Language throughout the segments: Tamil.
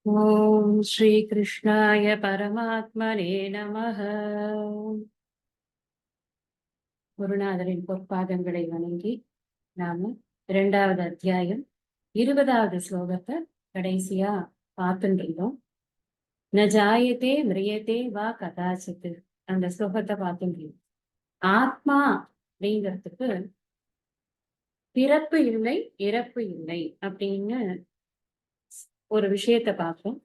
ஓம் ஸ்ரீ கிருஷ்ணாய பரமாத்மனே நமः. குருநாதரின் பொற்பாதங்களை வணங்கி நாம 2வது அத்தியாயம் 20வது ஸ்லோகத்தை கடைசியா பார்த்துட்டு இருந்தோம். ந ஜாயத்தே மிரியத்தே வா கதாச்சித்து, அந்த ஸ்லோகத்தை பார்த்துட்டு இருந்தோம். ஆத்மா அப்படிங்கிறதுக்கு பிறப்பு இல்லை இறப்பு இல்லை அப்படின்னு ஒரு விஷயத்த பார்த்தோம்.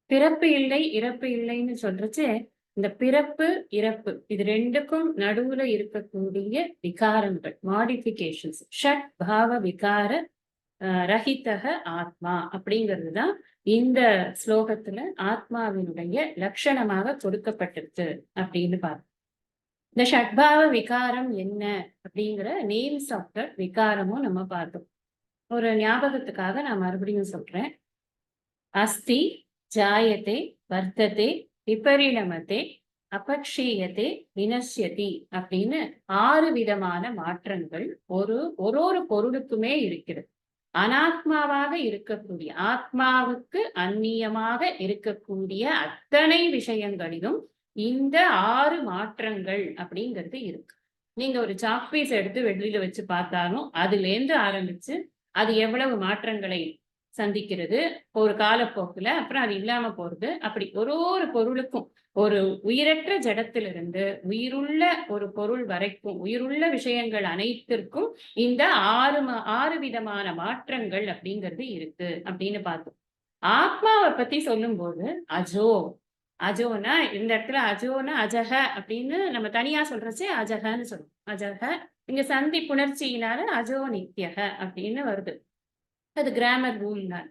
பிறப்பு இல்லை இறப்பு இல்லைன்னு சொல்றச்சு, இந்த பிறப்பு இறப்பு இது ரெண்டுக்கும் நடுவுல இருக்கக்கூடிய விகாரங்கள், மாடிபிகேஷன்ஸ், ஷட் பாவ விகார ரஹிதக ஆத்மா அப்படிங்கிறதுதான் இந்த ஸ்லோகத்துல ஆத்மாவினுடைய லட்சணமாக கொடுக்கப்பட்டிருக்கு அப்படின்னு பார்த்தோம். இந்த ஷட்பாவ விகாரம் என்ன அப்படிங்கிற நேம்ஸ் ஆஃப் த விகாரமும் நம்ம பார்த்தோம். ஒரு ஞாபகத்துக்காக நான் மறுபடியும் சொல்றேன். அஸ்தி, ஜாயத்தே, வர்த்ததே, விபரிணமத்தே, அபக்ஷீயத்தே, வினஷ்யதி அப்படின்னு 6 விதமான மாற்றங்கள் ஒரு பொருளுக்குமே இருக்கிறது. அனாத்மாவாக இருக்கக்கூடிய, ஆத்மாவுக்கு அந்நியமாக இருக்கக்கூடிய அத்தனை விஷயங்களிலும் இந்த 6 மாற்றங்கள் அப்படிங்கிறது இருக்கு. நீங்க ஒரு சாக்பீஸ் எடுத்து வெளியில வச்சு பார்த்தாலும் அதுல இருந்து ஆரம்பிச்சு அது எவ்வளவு மாற்றங்களை சந்திக்கிறது ஒரு காலப்போக்குல, அப்புறம் அது இல்லாம போறது. அப்படி ஒரு பொருளுக்கும், ஒரு உயிரற்ற ஜடத்திலிருந்து உயிருள்ள ஒரு பொருள் வரைக்கும், உயிருள்ள விஷயங்கள் அனைத்திற்கும் இந்த 6 விதமான மாற்றங்கள் அப்படிங்கிறது இருக்கு அப்படின்னு பார்த்தோம். ஆத்மாவை பத்தி சொல்லும்போது அஜோ, அஜோனா இந்த இடத்துல அஜோனா அஜக அப்படின்னு நம்ம தனியா சொல்றச்சே அஜகன்னு சொல்றோம். அஜக இங்க சந்தி புணர்ச்சியினால அஜோ நித்யக அப்படின்னு வருது. அது கிராமர் ரூல் தான்.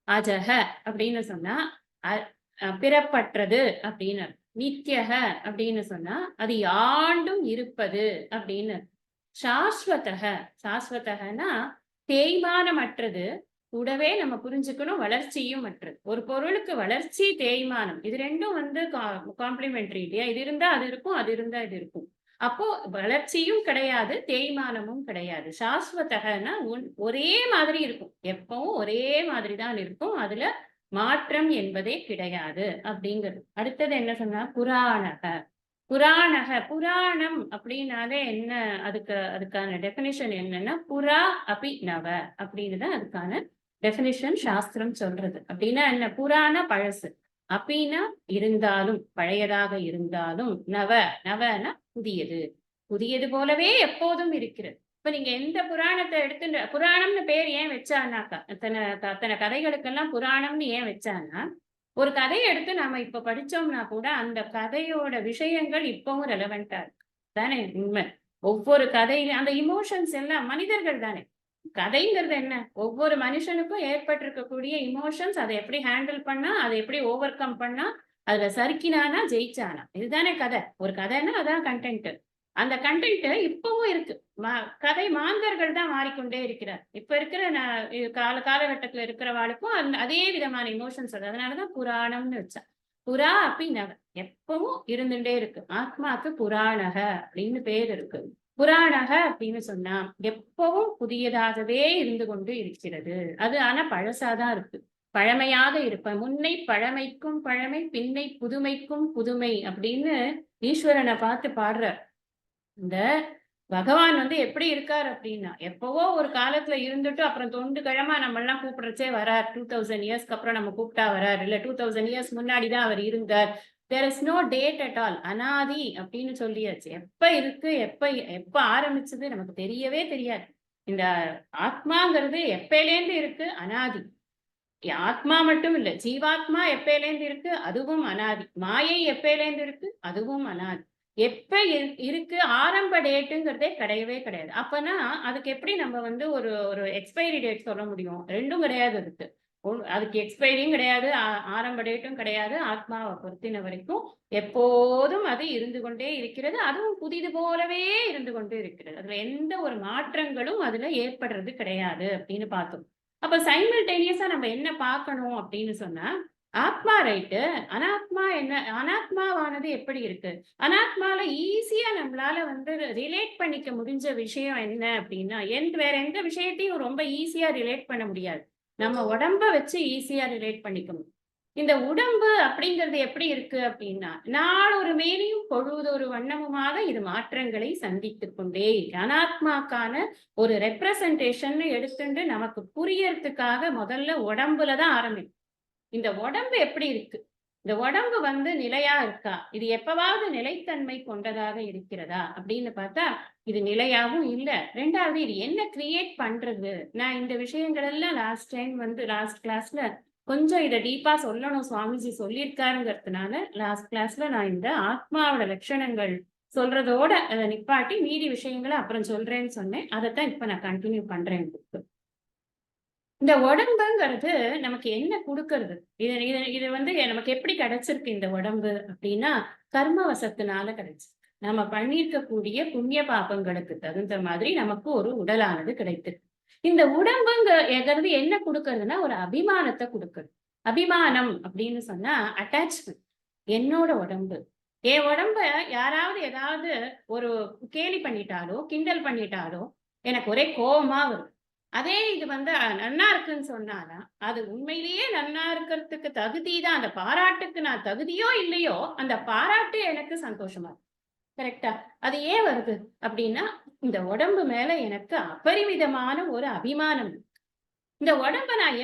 அஜக அப்படின்னு சொன்னா பிறப்பற்றது அப்படின்னு, நித்யக அப்படின்னு சொன்னா அது ஆண்டும் இருப்பது அப்படின்னு. சாஸ்வதக, சாஸ்வதகனா தேய்மானமற்றது. கூடவே நம்ம புரிஞ்சுக்கணும், வளர்ச்சியும் அற்றது. ஒரு பொருளுக்கு வளர்ச்சி, தேய்மானம் இது ரெண்டும் காம்ப்ளிமெண்டரி இல்லையா? இது இருந்தா அது இருக்கும், அது இருந்தா இது இருக்கும். அப்போ வளர்ச்சியும் கிடையாது, தேய்மானமும் கிடையாது. சாஸ்வதகனா ஒரே மாதிரி இருக்கும், எப்பவும் ஒரே மாதிரி தான் இருக்கும், அதுல மாற்றம் என்பதே கிடையாது அப்படிங்கிறது. அடுத்தது என்ன சொன்னா புராணக. புராணக, புராணம் அப்படின்னாலே என்ன? அதுக்கான டெபினிஷன் என்னன்னா புரா அபி நவ அப்படின்னு தான் அதுக்கான டெபினிஷன் சாஸ்திரம் சொல்றது. அப்படின்னா என்ன? புராண பழசு, அப்பின்னா இருந்தாலும், பழையதாக இருந்தாலும், நவ, நவனா புதியது, புதியது போலவே எப்போதும் இருக்கிறது. இப்ப நீங்க எந்த புராணத்தை எடுத்து, புராணம்னு பேர் ஏன் வச்சானாக்கா, அத்தனை அத்தனை கதைகளுக்கெல்லாம் புராணம்னு ஏன் வச்சானா, ஒரு கதையை எடுத்து நாம இப்ப படிச்சோம்னா கூட அந்த கதையோட விஷயங்கள் இப்பவும் ரெலவெண்டா இருக்கு தானே உண்மை. ஒவ்வொரு கதையிலும் அந்த இமோஷன்ஸ் எல்லாம் மனிதர்கள் தானே. கதைங்கிறது என்ன? ஒவ்வொரு மனுஷனுக்கும் ஏற்பட்டிருக்கக்கூடிய இமோஷன்ஸ், அதை எப்படி ஹேண்டில் பண்ணா, அதை எப்படி ஓவர் கம் பண்ணா, அதுல சறுக்கினானா ஜெயிச்சானா, இதுதானே கதை. ஒரு கதைன்னா அதான் கண்டென்ட். அந்த கண்டென்ட் இப்பவும் இருக்கு. கதை மாந்தர்கள் தான் மாறிக்கொண்டே இருக்கிறார். இப்ப இருக்கிற காலகட்டத்துல இருக்கிறவாளுக்கும் அதே விதமான இமோஷன்ஸ் வருது. அதனாலதான் புராணம்னு வச்சா. புறா அப்படின்னா எப்பவும் இருந்துட்டே இருக்கு. ஆத்மாக்கு புராணக அப்படின்னு பேர் இருக்கு. புராணக அப்படின்னு சொன்னா எப்பவும் புதியதாகவே இருந்து கொண்டு இருக்கிறது. அது ஆனா பழசாதான் இருக்கு. பழமையாக இருப்ப, முன்னை பழமைக்கும் பழமை, பின்னை புதுமைக்கும் புதுமை அப்படின்னு ஈஸ்வரனை பார்த்து பாடுறார். இந்த பகவான் எப்படி இருக்கார் அப்படின்னா, எப்பவோ ஒரு காலத்துல இருந்துட்டு அப்புறம் தொண்டு கிழமா நம்ம எல்லாம் கூப்பிடுறச்சே வரார். 2000 இயர்ஸ்க்கு அப்புறம் நம்ம கூப்பிட்டா வரார். இல்ல 2000 இயர்ஸ் முன்னாடிதான் அவர் இருந்தார். There is no date at all. அனாதி அப்படின்னு சொல்லியாச்சு. எப்ப இருக்கு, எப்ப எப்ப ஆரம்பிச்சது நமக்கு தெரியவே தெரியாது. இந்த ஆத்மாங்கிறது எப்பயிலேந்து இருக்கு? அனாதி. ஆத்மா மட்டும் இல்ல, ஜீவாத்மா எப்பயிலேந்து இருக்கு? அதுவும் அனாதி. மாயை எப்பயிலேந்து இருக்கு? அதுவும் அனாதி. எப்ப இருக்கு? ஆரம்ப டேட்டுங்கிறதே கிடையவே கிடையாது. அப்பனா அதுக்கு எப்படி நம்ம ஒரு ஒரு எக்ஸ்பைரி டேட் சொல்ல முடியும்? ரெண்டும் கிடையாது அதுக்கு. அதுக்கு எக்ஸ்பைரியும் கிடையாது, ஆரம்ப டேட்டும் கிடையாது. ஆத்மாவை பொறுத்தின வரைக்கும் எப்போதும் அது இருந்து கொண்டே இருக்கிறது. அதுவும் புதிது போலவே இருந்து கொண்டே இருக்கிறது. அதுல எந்த ஒரு மாற்றங்களும் அதுல ஏற்படுறது கிடையாது அப்படின்னு பார்த்தோம். அப்ப சைமல்டேனியஸா நம்ம என்ன பார்க்கணும் அப்படின்னு சொன்னா, ஆத்மா ரைட்டு, அனாத்மா என்ன? அனாத்மாவானது எப்படி இருக்கு? அனாத்மால ஈஸியா நம்மளால ரிலேட் பண்ணிக்க முடிஞ்ச விஷயம் என்ன அப்படின்னா, வேற எந்த விஷயத்தையும் ரொம்ப ஈஸியா ரிலேட் பண்ண முடியாது. நம்ம உடம்ப வச்சு ஈஸியா ரிலேட் பண்ணிக்க முடியும். இந்த உடம்பு அப்படிங்கிறது எப்படி இருக்கு அப்படின்னா, நாளொரு மேனியும் பொழுதொரு வண்ணமுமாக இது மாற்றங்களை சந்தித்துக் கொண்டே அனாத்மாக்கான ஒரு ரெப்ரசன்டேஷன் எடுத்துட்டு நமக்கு புரியறதுக்காக முதல்ல உடம்புல தான் ஆரம்பிக்கும். இந்த உடம்பு எப்படி இருக்கு? இந்த உடம்பு நிலையா இருக்கா? இது எப்பவாவது நிலைத்தன்மை கொண்டதாக இருக்கிறதா? அப்படின்னு பார்த்தா, இது நிலையாவும் இல்ல. 2வது இது என்ன கிரியேட் பண்றது? நான் இந்த விஷயங்கள் எல்லாம் லாஸ்ட் கிளாஸ்ல கொஞ்சம் இத டீப்பா சொல்லணும் சுவாமிஜி சொல்லியிருக்காருங்கிறதுனால, லாஸ்ட் கிளாஸ்ல நான் இந்த ஆத்மாவோட லட்சணங்கள் சொல்றதோட அத நிப்பாட்டி மீதி விஷயங்கள அப்புறம் சொல்றேன்னு சொன்னேன். அதத்தான் இப்ப நான் கன்டின்யூ பண்றேன் உங்களுக்கு. இந்த உடம்புங்கிறது நமக்கு என்ன குடுக்கறது? இது இது இது நமக்கு எப்படி கிடைச்சிருக்கு இந்த உடம்பு அப்படின்னா, கர்மவசத்தினால கிடைச்சிருக்கு. நம்ம பண்ணியிருக்கக்கூடிய புண்ணிய பாபங்களுக்கு தகுந்த மாதிரி நமக்கு ஒரு உடலானது கிடைத்திருக்கு. இந்த உடம்புங்கிறது என்ன குடுக்கறதுன்னா, ஒரு அபிமானத்த குடுக்குது. அபிமானம் அப்படின்னு சொன்னா அட்டாச்மென்ட். என்னோட உடம்பு. என் உடம்ப யாராவது ஏதாவது ஒரு கேலி பண்ணிட்டாலோ, கிண்டல் பண்ணிட்டாலோ, எனக்கு ஒரே கோவமா வரும். அதே இது நன்னா இருக்குன்னு சொன்னானா, அது உண்மையிலேயே நன்னா இருக்கிறதுக்கு தகுதி தான். அந்த பாராட்டுக்கு நான் தகுதியோ இல்லையோ, அந்த பாராட்டு எனக்கு சந்தோஷமா இருக்கு. கரெக்ட்டா? அது ஏன் வருது? அப்படின்னா, இந்த உடம்பு மேல எனக்கு அபரிமிதமான ஒரு அபிமானம். இந்த உடம்ப நான்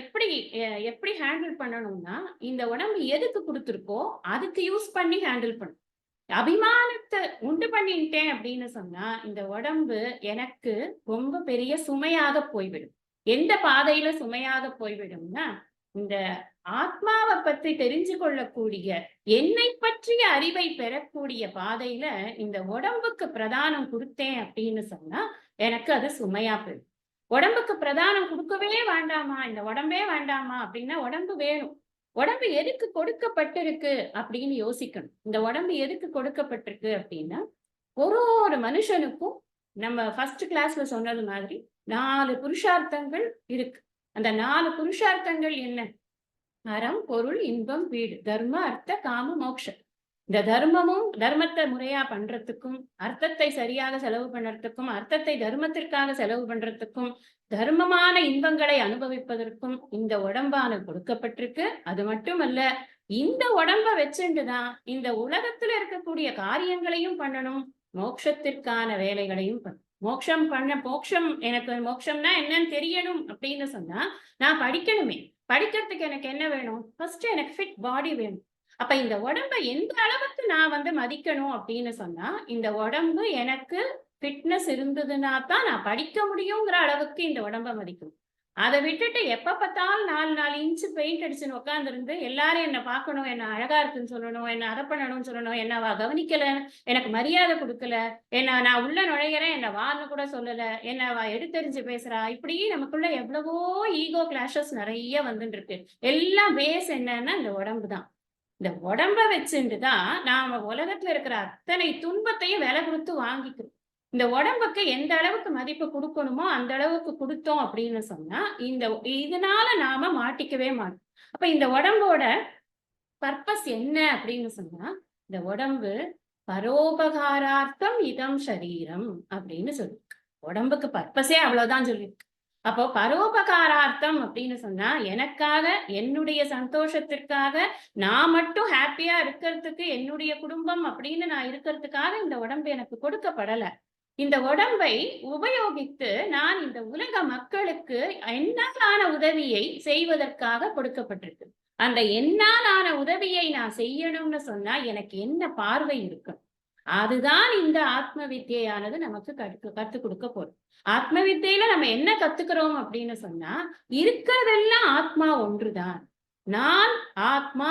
எப்படி ஹேண்டில் பண்ணணும்னா, இந்த உடம்பு எதுக்கு குடுத்துருக்கோ, அதுக்கு யூஸ் பண்ணி ஹேண்டில் பண்ணணும். அபிமானத்த உண்டு பண்ணிட்டேன் அப்படின்னு சொன்னா, இந்த உடம்பு எனக்கு ரொம்ப பெரிய சுமையாக போய்விடும். எந்த பாதையில சுமையாக போய்விடும்னா, இந்த ஆத்மாவ பத்தி தெரிஞ்சு கொள்ளக்கூடிய, என்னை பற்றிய அறிவை பெறக்கூடிய பாதையில இந்த உடம்புக்கு பிரதானம் குடுத்தேன் அப்படின்னு சொன்னா, எனக்கு அது சுமையா போயிடும். உடம்புக்கு பிரதானம் குடுக்கவே வேண்டாமா? இந்த உடம்பே வேண்டாமா? அப்படின்னா உடம்பு வேணும். உடம்பு எதுக்கு கொடுக்கப்பட்டிருக்கு அப்படின்னு யோசிக்கணும். இந்த உடம்பு எதுக்கு கொடுக்கப்பட்டிருக்கு அப்படின்னா, ஒரு ஒரு மனுஷனுக்கும் நம்ம ஃபர்ஸ்ட் கிளாஸ்ல சொன்னது மாதிரி 4 புருஷார்த்தங்கள் இருக்கு. அந்த 4 புருஷார்த்தங்கள் என்ன? அறம், பொருள், இன்பம், வீடு. தர்ம, அர்த்த, காம, மோக்ஷம். இந்த தர்மத்தை முறையா பண்றதுக்கும், அர்த்தத்தை சரியாக செலவு பண்றதுக்கும், அர்த்தத்தை தர்மத்திற்காக செலவு பண்றதுக்கும், தர்மமான இன்பங்களை அனுபவிப்பதற்கும் இந்த உடம்பானது கொடுக்கப்பட்டிருக்கு. அது மட்டுமல்ல, இந்த உடம்ப வச்சுண்டுதான் இந்த உலகத்துல இருக்கக்கூடிய காரியங்களையும் பண்ணணும், மோட்சத்திற்கான வேலைகளையும் பண்ணணும். எனக்கு மோட்சம்னா என்னன்னு தெரியணும் அப்படின்னு சொன்னா, நான் படிக்கணுமே. படிக்கிறதுக்கு எனக்கு என்ன வேணும்? ஃபர்ஸ்ட் எனக்கு ஃபிட் பாடி வேணும். அப்ப இந்த உடம்ப எந்த அளவுக்கு நான் மதிக்கணும் அப்படின்னு சொன்னா, இந்த உடம்பு எனக்கு ஃபிட்னஸ் இருந்ததுன்னா தான் நான் படிக்க முடியுங்கிற அளவுக்கு இந்த உடம்ப மதிக்கணும். அத விட்டுட்டு எப்ப பார்த்தாலும் 4 இன்ச் பெயிண்ட் அடிச்சுன்னு உட்கார்ந்திருந்து எல்லாரும் என்ன பார்க்கணும், என்ன அழகா இருக்குன்னு சொல்லணும், என்ன அத பண்ணணும்னு சொல்லணும், என்ன அவ கவனிக்கல, எனக்கு மரியாதை குடுக்கல, நான் உள்ள நுழையிறேன், என்ன வான்னு கூட சொல்லல, என்ன அவ எடுத்தெறிஞ்சு பேசுறா, இப்படி நமக்குள்ள எவ்வளவோ ஈகோ கிளாஷஸ் நெறைய வந்துட்டு இருக்கு. எல்லாம் பேஸ் என்னன்னா இந்த உடம்பு தான். இந்த உடம்ப வச்சுட்டு தான் நாம உலகத்துல இருக்கிற அத்தனை துன்பத்தையும் விலை கொடுத்து வாங்கிக்கிறோம். இந்த உடம்புக்கு எந்த அளவுக்கு மதிப்பு குடுக்கணுமோ அந்த அளவுக்கு குடுத்தோம் அப்படின்னு சொன்னா, இதனால நாம மாட்டிக்கவே மாட்டோம். அப்ப இந்த உடம்போட பர்ப்பஸ் என்ன அப்படின்னு சொன்னா, இந்த உடம்பு பரோபகாரார்த்தம் இதம் சரீரம் அப்படின்னு சொல்லிருக்கு. உடம்புக்கு பர்ப்பஸே அவ்வளவுதான் சொல்லிருக்கு. அப்போ பரோபகாரார்த்தம் அப்படின்னு சொன்னா, எனக்காக, என்னுடைய சந்தோஷத்திற்காக, நான் மட்டும் ஹாப்பியா இருக்கிறதுக்கு, என்னுடைய குடும்பம் அப்படின்னு நான் இருக்கிறதுக்காக இந்த உடம்பு எனக்கு கொடுக்கப்படல. இந்த உடம்பை உபயோகித்து நான் இந்த உலக மக்களுக்கு என்னாலான உதவியை செய்வதற்காக கொடுக்கப்பட்டிருக்கு. அந்த என்னாலான உதவியை நான் செய்யணும்னு சொன்னா, எனக்கு என்ன பார்வை இருக்கும்? அதுதான் இந்த ஆத்ம வித்யானது நமக்கு கத்துக் கொடுக்க போறோம். ஆத்ம வித்தையில நம்ம என்ன கத்துக்கிறோம் அப்படின்னு சொன்னா, இருக்கிறதெல்லாம் ஆத்மா ஒன்றுதான். நான் ஆத்மா,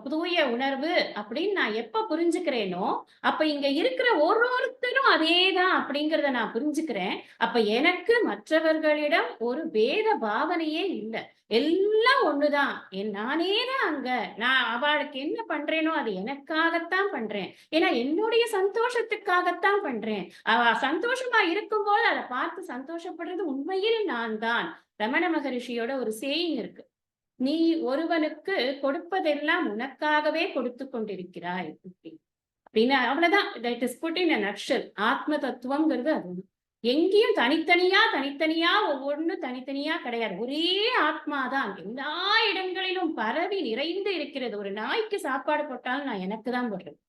தூய உணர்வு அப்படின்னு நான் எப்ப புரிஞ்சுக்கிறேனோ, அப்ப இங்க இருக்கிற ஒருத்தரும் அதேதான் அப்படிங்கிறத நான் புரிஞ்சுக்கிறேன். அப்ப எனக்கு மற்றவர்களிடம் ஒரு பேத பாவனையே இல்ல. எல்லாம் ஒண்ணுதான். நானே தான் அங்க. நான் அவளுக்கு என்ன பண்றேனோ அது எனக்காகத்தான் பண்றேன். ஏன்னா என்னுடைய சந்தோஷத்துக்காகத்தான் பண்றேன். அவ சந்தோஷமா இருக்கும்போது அதை பார்த்து சந்தோஷப்படுறது உண்மையில் நான் தான். ரமண மகரிஷியோட ஒரு சேயிங் இருக்கு. நீ ஒருவனுக்கு கொடுப்பதெல்லாம் உனக்காகவே கொடுத்து கொண்டிருக்கிறாய் அப்படின்னு அவ்வளவுதான். That is put in a nutshell. ஆத்ம தத்துவம்ங்கிறது அது. எங்கேயும் தனித்தனியா ஒவ்வொன்னு தனித்தனியா கிடையாது. ஒரே ஆத்மாதான் எல்லா இடங்களிலும் பரவி நிறைந்து இருக்கிறது. ஒரு நாய்க்கு சாப்பாடு போட்டாலும் நான் எனக்கு தான் போடுறேன்.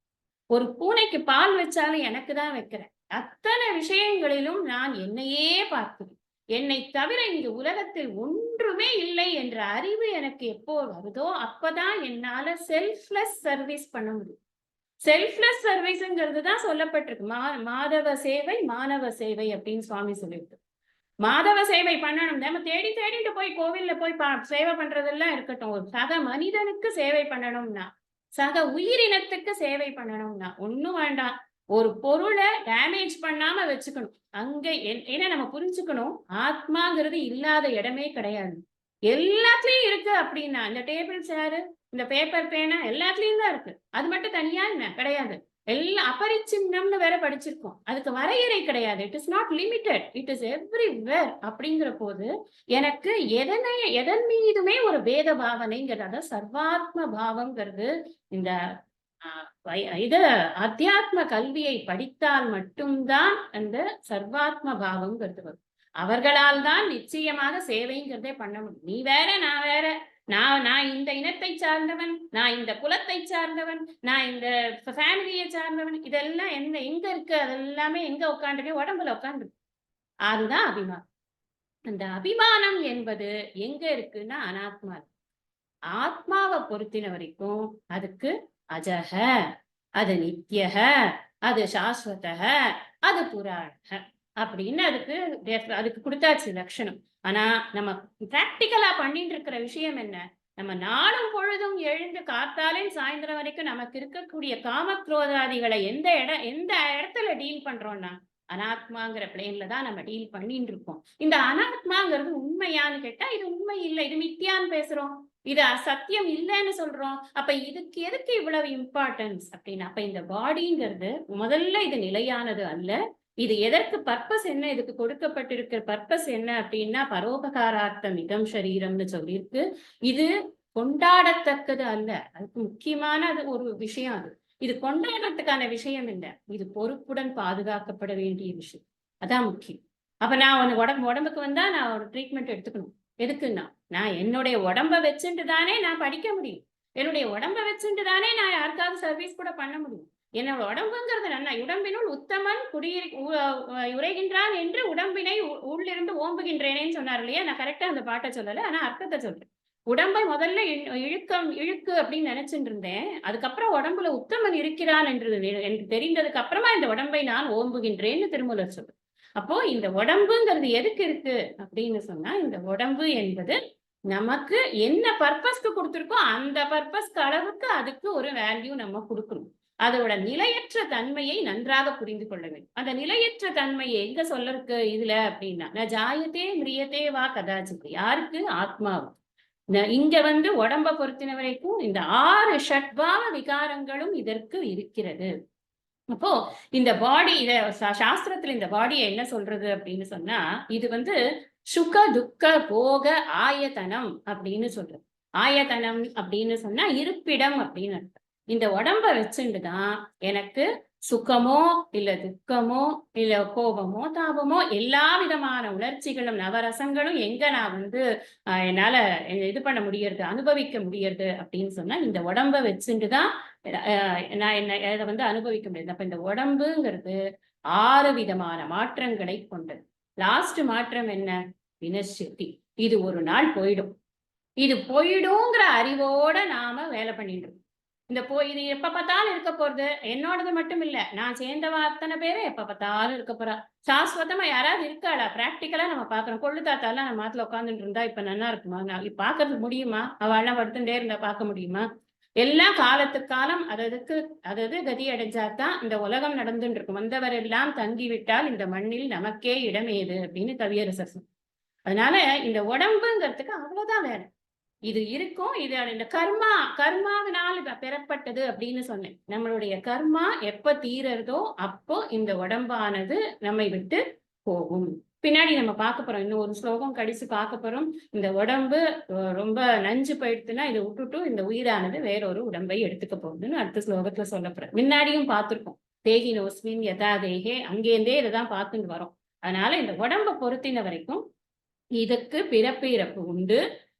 ஒரு பூனைக்கு பால் வச்சாலும் எனக்கு தான் வைக்கிறேன். அத்தனை விஷயங்களிலும் நான் என்னையே பார்க்கிறேன். என்னை தவிர இங்கு உலகத்தில் ஒன்றுமே இல்லை என்ற அறிவு எனக்கு எப்போ வருதோ அப்பதான் என்னால செல்ஃப்லெஸ் சர்வீஸ் பண்ண முடியும். செல்ஃப்லெஸ் சர்வீஸ்ங்கிறது தான் சொல்லப்பட்டிருக்கு. மாதவ சேவை மாணவ சேவை அப்படின்னு சுவாமி சொல்லியிருக்கு. மாதவ சேவை பண்ணணும். நம்ம தேடிட்டு போய் கோவில்ல போய் சேவை பண்றதெல்லாம் இருக்கட்டும். ஒரு சக மனிதனுக்கு சேவை பண்ணணும்னா, சக உயிரினத்துக்கு சேவை பண்ணணும்னா ஒண்ணும் வேண்டாம். ஒரு பொருளை டேமேஜ் பண்ணாம வச்சுக்கணும். அங்க ஏன்னா நம்ம புரிஞ்சுக்கணும், ஆத்மாங்கிறது இல்லாத இடமே கிடையாது. எல்லாத்துலயும் இருக்கு அப்படின்னா, இந்த டேபிள் சேரு, இந்த பேப்பர் பேனா எல்லாத்துலயும் தான் இருக்கு. அது மட்டும் தனியா என்ன கிடையாது. எல்லாம் அபரிச்சின்னம்னு வேற படிச்சிருக்கோம். அதுக்கு வரையறை கிடையாது. It is not limited, it is everywhere. அப்படிங்கிற போது எனக்கு எதன் மீதுமே ஒரு பேத பாவனைங்கிறது, அதாவது சர்வாத்ம பாவம்ங்கிறது இந்த இது அத்தியாத்ம கல்வியை படித்தால் மட்டும்தான் அந்த சர்வாத்ம பாவம்ங்கிறது வரும். அவர்களால் தான் நிச்சயமாக சேவைங்கிறதே பண்ண முடியும். நீ வேற நான் வேற, நான் இந்த இனத்தை சார்ந்தவன், நான் இந்த குலத்தை சார்ந்தவன், நான் இந்த ஃபேமிலியை சார்ந்தவன், இதெல்லாம் எங்க இருக்கு? அதெல்லாமே எங்க உட்காந்துருக்கு? உடம்புல உட்காந்துருக்கு. அதுதான் அபிமானம். அந்த அபிமானம் என்பது எங்க இருக்குன்னா அனாத்மா. ஆத்மாவை பொறுத்தின வரைக்கும் அதுக்கு அஜக, அது நித்யக, அது சாஸ்வதக, அது புராணக அப்படின்னு அதுக்கு கொடுத்தாச்சு லட்சணம். ஆனா நம்ம பிராக்டிக்கலா பண்ணிட்டு இருக்கிற விஷயம் என்ன? நம்ம நாளும் பொழுதும் எழுந்து காத்தாலே சாயந்தரம் வரைக்கும் நமக்கு இருக்கக்கூடிய காமக்ரோதாதிகளை எந்த இடத்துல டீல் பண்றோம்னா அனாத்மாங்கிற பிளேன்ல தான் நம்ம டீல் பண்ணிட்டு இருக்கோம். இந்த அனாத்மாங்கிறது உண்மையான்னு கேட்டா இது உண்மை இல்லை, இது மித்தியான்னு பேசுறோம், இது சத்தியம் இல்லைன்னு சொல்றோம். அப்ப இதுக்கு எதுக்கு இவ்வளவு இம்பார்ட்டன்ஸ் அப்படின்னா, அப்ப இந்த பாடிங்கிறது முதல்ல இது நிலையானது அல்ல. இது எதற்கு பர்பஸ் என்ன, இதுக்கு கொடுக்கப்பட்டிருக்கிற பர்பஸ் என்ன அப்படின்னா பரோபகாரார்த்தம் இதம் சரீரம்னு சொல்லியிருக்கு. இது கொண்டாடத்தக்கது அல்ல. அதுக்கு முக்கியமான ஒரு விஷயம். இது கொண்டாடுறதுக்கான விஷயம் இல்லை, இது பொறுப்புடன் பாதுகாக்கப்பட வேண்டிய விஷயம். அதான் முக்கியம். அப்ப நான் உடம்புக்கு வந்தா நான் ஒரு ட்ரீட்மெண்ட் எடுத்துக்கணும். எதுக்குன்னா நான் என்னுடைய உடம்ப வச்சுட்டு தானே நான் படிக்க முடியும். என்னுடைய உடம்ப வச்சுட்டு தானே நான் யாருக்காவது சர்வீஸ் கூட பண்ண முடியும். என்னோட உடம்புங்கிறது நல்லா, உடம்பினுள் உத்தமன் உரைகின்றான் என்று உடம்பினை உள்ளிருந்து ஓம்புகின்றேனேன்னு சொன்னார் இல்லையா? நான் கரெக்டா அந்த பாட்டை சொல்லல, ஆனா அர்த்தத்தை சொல்றேன். உடம்பை முதல்ல இழுக்கு அப்படின்னு நினைச்சுட்டு இருந்தேன். அதுக்கப்புறம் உடம்புல உத்தமன் இருக்கிறான் என்று எனக்கு தெரிந்ததுக்கு அப்புறமா இந்த உடம்பை நான் ஓம்புகின்றேன்னு திருமூலர் சொல்லு. அப்போ இந்த உடம்புங்கிறது எதுக்கு இருக்கு அப்படின்னு சொன்னா, இந்த உடம்பு என்பது நமக்கு என்ன பர்பஸ்க்கு கொடுத்துருக்கோ அந்த பர்பஸ்க்கு அளவுக்கு அதுக்கு ஒரு வேல்யூ நம்ம கொடுக்கணும். அதோட நிலையற்ற தன்மையை நன்றாக புரிந்து கொள்ள வேண்டும். அந்த நிலையற்ற தன்மையை எங்க சொல்ல இருக்கு இதுல அப்படின்னா, நான் ஜாயத்தே மிரியத்தே வா கதாச்சித்து, யாருக்கு? ஆத்மாவும். இங்க உடம்ப பொறுத்தின வரைக்கும் இந்த 6 ஷட்பாவ விகாரங்களும் இதற்கு இருக்கிறது. அப்போ இந்த பாடி சாஸ்திரத்துல இந்த பாடியை என்ன சொல்றது அப்படின்னு சொன்னா, இது சுக துக்க போக ஆயத்தனம் அப்படின்னு சொல்றது. ஆயத்தனம் அப்படின்னு சொன்னா இருப்பிடம் அப்படின்னு அர்த்தம். இந்த உடம்ப வச்சுட்டுதான் எனக்கு சுகமோ இல்ல துக்கமோ இல்ல கோபமோ தாபமோ எல்லா விதமான உணர்ச்சிகளும் நவரசங்களும் எங்க நான் என்னால இது பண்ண முடியறது, அனுபவிக்க முடியறது அப்படின்னு சொன்னா இந்த உடம்ப வச்சுட்டுதான் நான் இதை அனுபவிக்க முடியாது. அப்ப இந்த உடம்புங்கிறது 6 விதமான மாற்றங்களை கொண்டது. லாஸ்ட் மாற்றம் என்ன? வினஷ்யதி. இது ஒரு நாள் போயிடும். இது போயிடுங்கிற அறிவோட நாம வேலை பண்ணிட்டு இருக்கோம். இது எப்ப பார்த்தாலும் இருக்க போறது. என்னோடது மட்டும் இல்ல, நான் சேர்ந்தவா அத்தனை பேரும் எப்ப பார்த்தாலும் இருக்க போறா. சாஸ்வதமா யாராவது இருக்காளா? பிராக்டிக்கலா நம்ம பாக்குறோம். கொள்ளு தாத்தாலாம் நம்ம மாத்துல உட்காந்துட்டு இருந்தா இப்ப நல்லா இருக்குமா? பாக்குறது முடியுமா? அவள்லாம் படுத்துட்டே இருந்தா பார்க்க முடியுமா? எல்லாம் காலத்துக்கு காலம் அதாவது கதி அடைஞ்சாதான் இந்த உலகம் நடந்துட்டு இருக்கும். வந்தவர் எல்லாம் தங்கிவிட்டால் இந்த மண்ணில் நமக்கே இடம் ஏது அப்படின்னு கவியரசர். அதனால இந்த உடம்புங்கிறதுக்கு அவ்வளவுதான் வேலை. இது இருக்கும். இது இந்த கர்மாவினால் பெறப்பட்டது அப்படின்னு சொன்னேன். நம்மளுடைய கர்மா எப்ப தீரறதோ அப்போ இந்த உடம்பானது நம்மை விட்டு போகும். பின்னாடி நம்ம பார்க்க போறோம், இன்னும் ஒரு ஸ்லோகம் கடிச்சு பார்க்க போறோம். இந்த உடம்பு ரொம்ப நஞ்சு போயிடுச்சுன்னா இதை விட்டுட்டு இந்த உயிரானது வேறொரு உடம்பை எடுத்துக்க போகுதுன்னு அடுத்த ஸ்லோகத்துல சொல்லப்படுற. முன்னாடியும் பார்த்திருக்கோம், தேகி நோஸ்மின் யதா தேகே, அங்கேருந்தே இதைதான் பார்த்துட்டு வரோம். அதனால இந்த உடம்ப பொறுத்தின வரைக்கும் இதற்கு பிறப்பு இறப்பு உண்டு,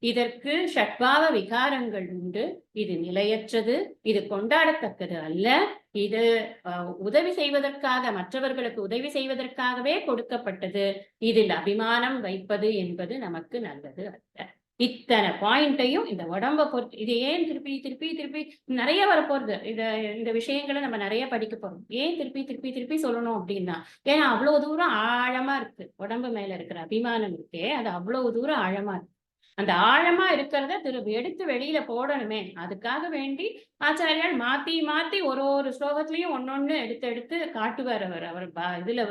இதற்கு ஷட்பாவ விகாரங்கள் உண்டு, இது நிலையற்றது, இது கொண்டாடத்தக்கது அல்ல, இது உதவி செய்வதற்காக, மற்றவர்களுக்கு உதவி செய்வதற்காகவே கொடுக்கப்பட்டது, இதில் அபிமானம் வைப்பது என்பது நமக்கு நல்லது அல்ல. இத்தனை பாயிண்ட்டையும் இந்த உடம்ப பொறுத்து, இது ஏன் திருப்பி திருப்பி திருப்பி நிறைய வரப்போறது, இந்த விஷயங்களை நம்ம நிறைய படிக்க போறோம். ஏன் திருப்பி திருப்பி திருப்பி சொல்லணும் அப்படின்னா, ஏன்னா அவ்வளவு தூரம் ஆழமா இருக்கு. உடம்பு மேல இருக்கிற அபிமானம் இருக்கே, அது அவ்வளவு தூரம் ஆழமா இருக்கு. அந்த ஆழமா இருக்கிறத எடுத்து வெளியில போடணுமே, அதுக்காக வேண்டி ஆச்சாரியால் மாத்தி மாத்தி ஒரு ஸ்லோகத்திலையும் ஒன்னொன்னு எடுத்து எடுத்து காட்டுவார். அவர் இதுல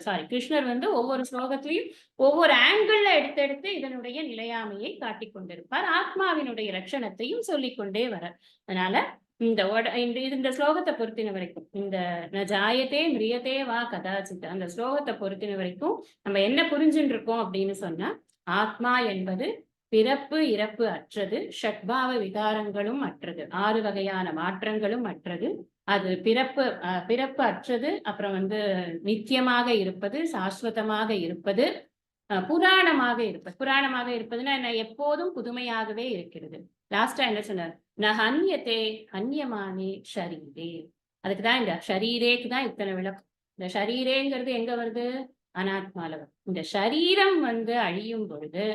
சாரி, கிருஷ்ணர் ஒவ்வொரு ஸ்லோகத்திலையும் ஒவ்வொரு ஆங்கிள் எடுத்து எடுத்து இதனுடைய நிலையாமையை காட்டிக் கொண்டிருப்பார். ஆத்மாவினுடைய லட்சணத்தையும் சொல்லிக்கொண்டே வர. அதனால இந்த ஸ்லோகத்தை பொறுத்தின வரைக்கும், இந்த ஜாயத்தே மிரியத்தே வா கதாச்சித், அந்த ஸ்லோகத்தை பொறுத்தின வரைக்கும் நம்ம என்ன புரிஞ்சுட்டு இருக்கோம் அப்படின்னு சொன்னா, ஆத்மா என்பது பிறப்பு இறப்பு அற்றது, ஷட்பாவ விகாரங்களும் அற்றது, 6 வகையான மாற்றங்களும் அற்றது, அது பிறப்பு அற்றது, அப்புறம் நித்தியமாக இருப்பது, சாஸ்வதமாக இருப்பது, புராணமாக இருப்பது. புராணமாக இருப்பதுன்னா என்ன, எப்போதும் புதுமையாகவே இருக்கிறது. லாஸ்டா என்ன சொன்னார், ந ஹன்யத்தே ஹன்யமானே ஷரீரே. அதுக்குதான் இந்த ஷரீரேக்கு தான் இத்தனை விளக்கம். இந்த ஷரீரேங்கிறது எங்க வருது, அனாத்மால வருது. இந்த சரீரம் அழியும் பொழுது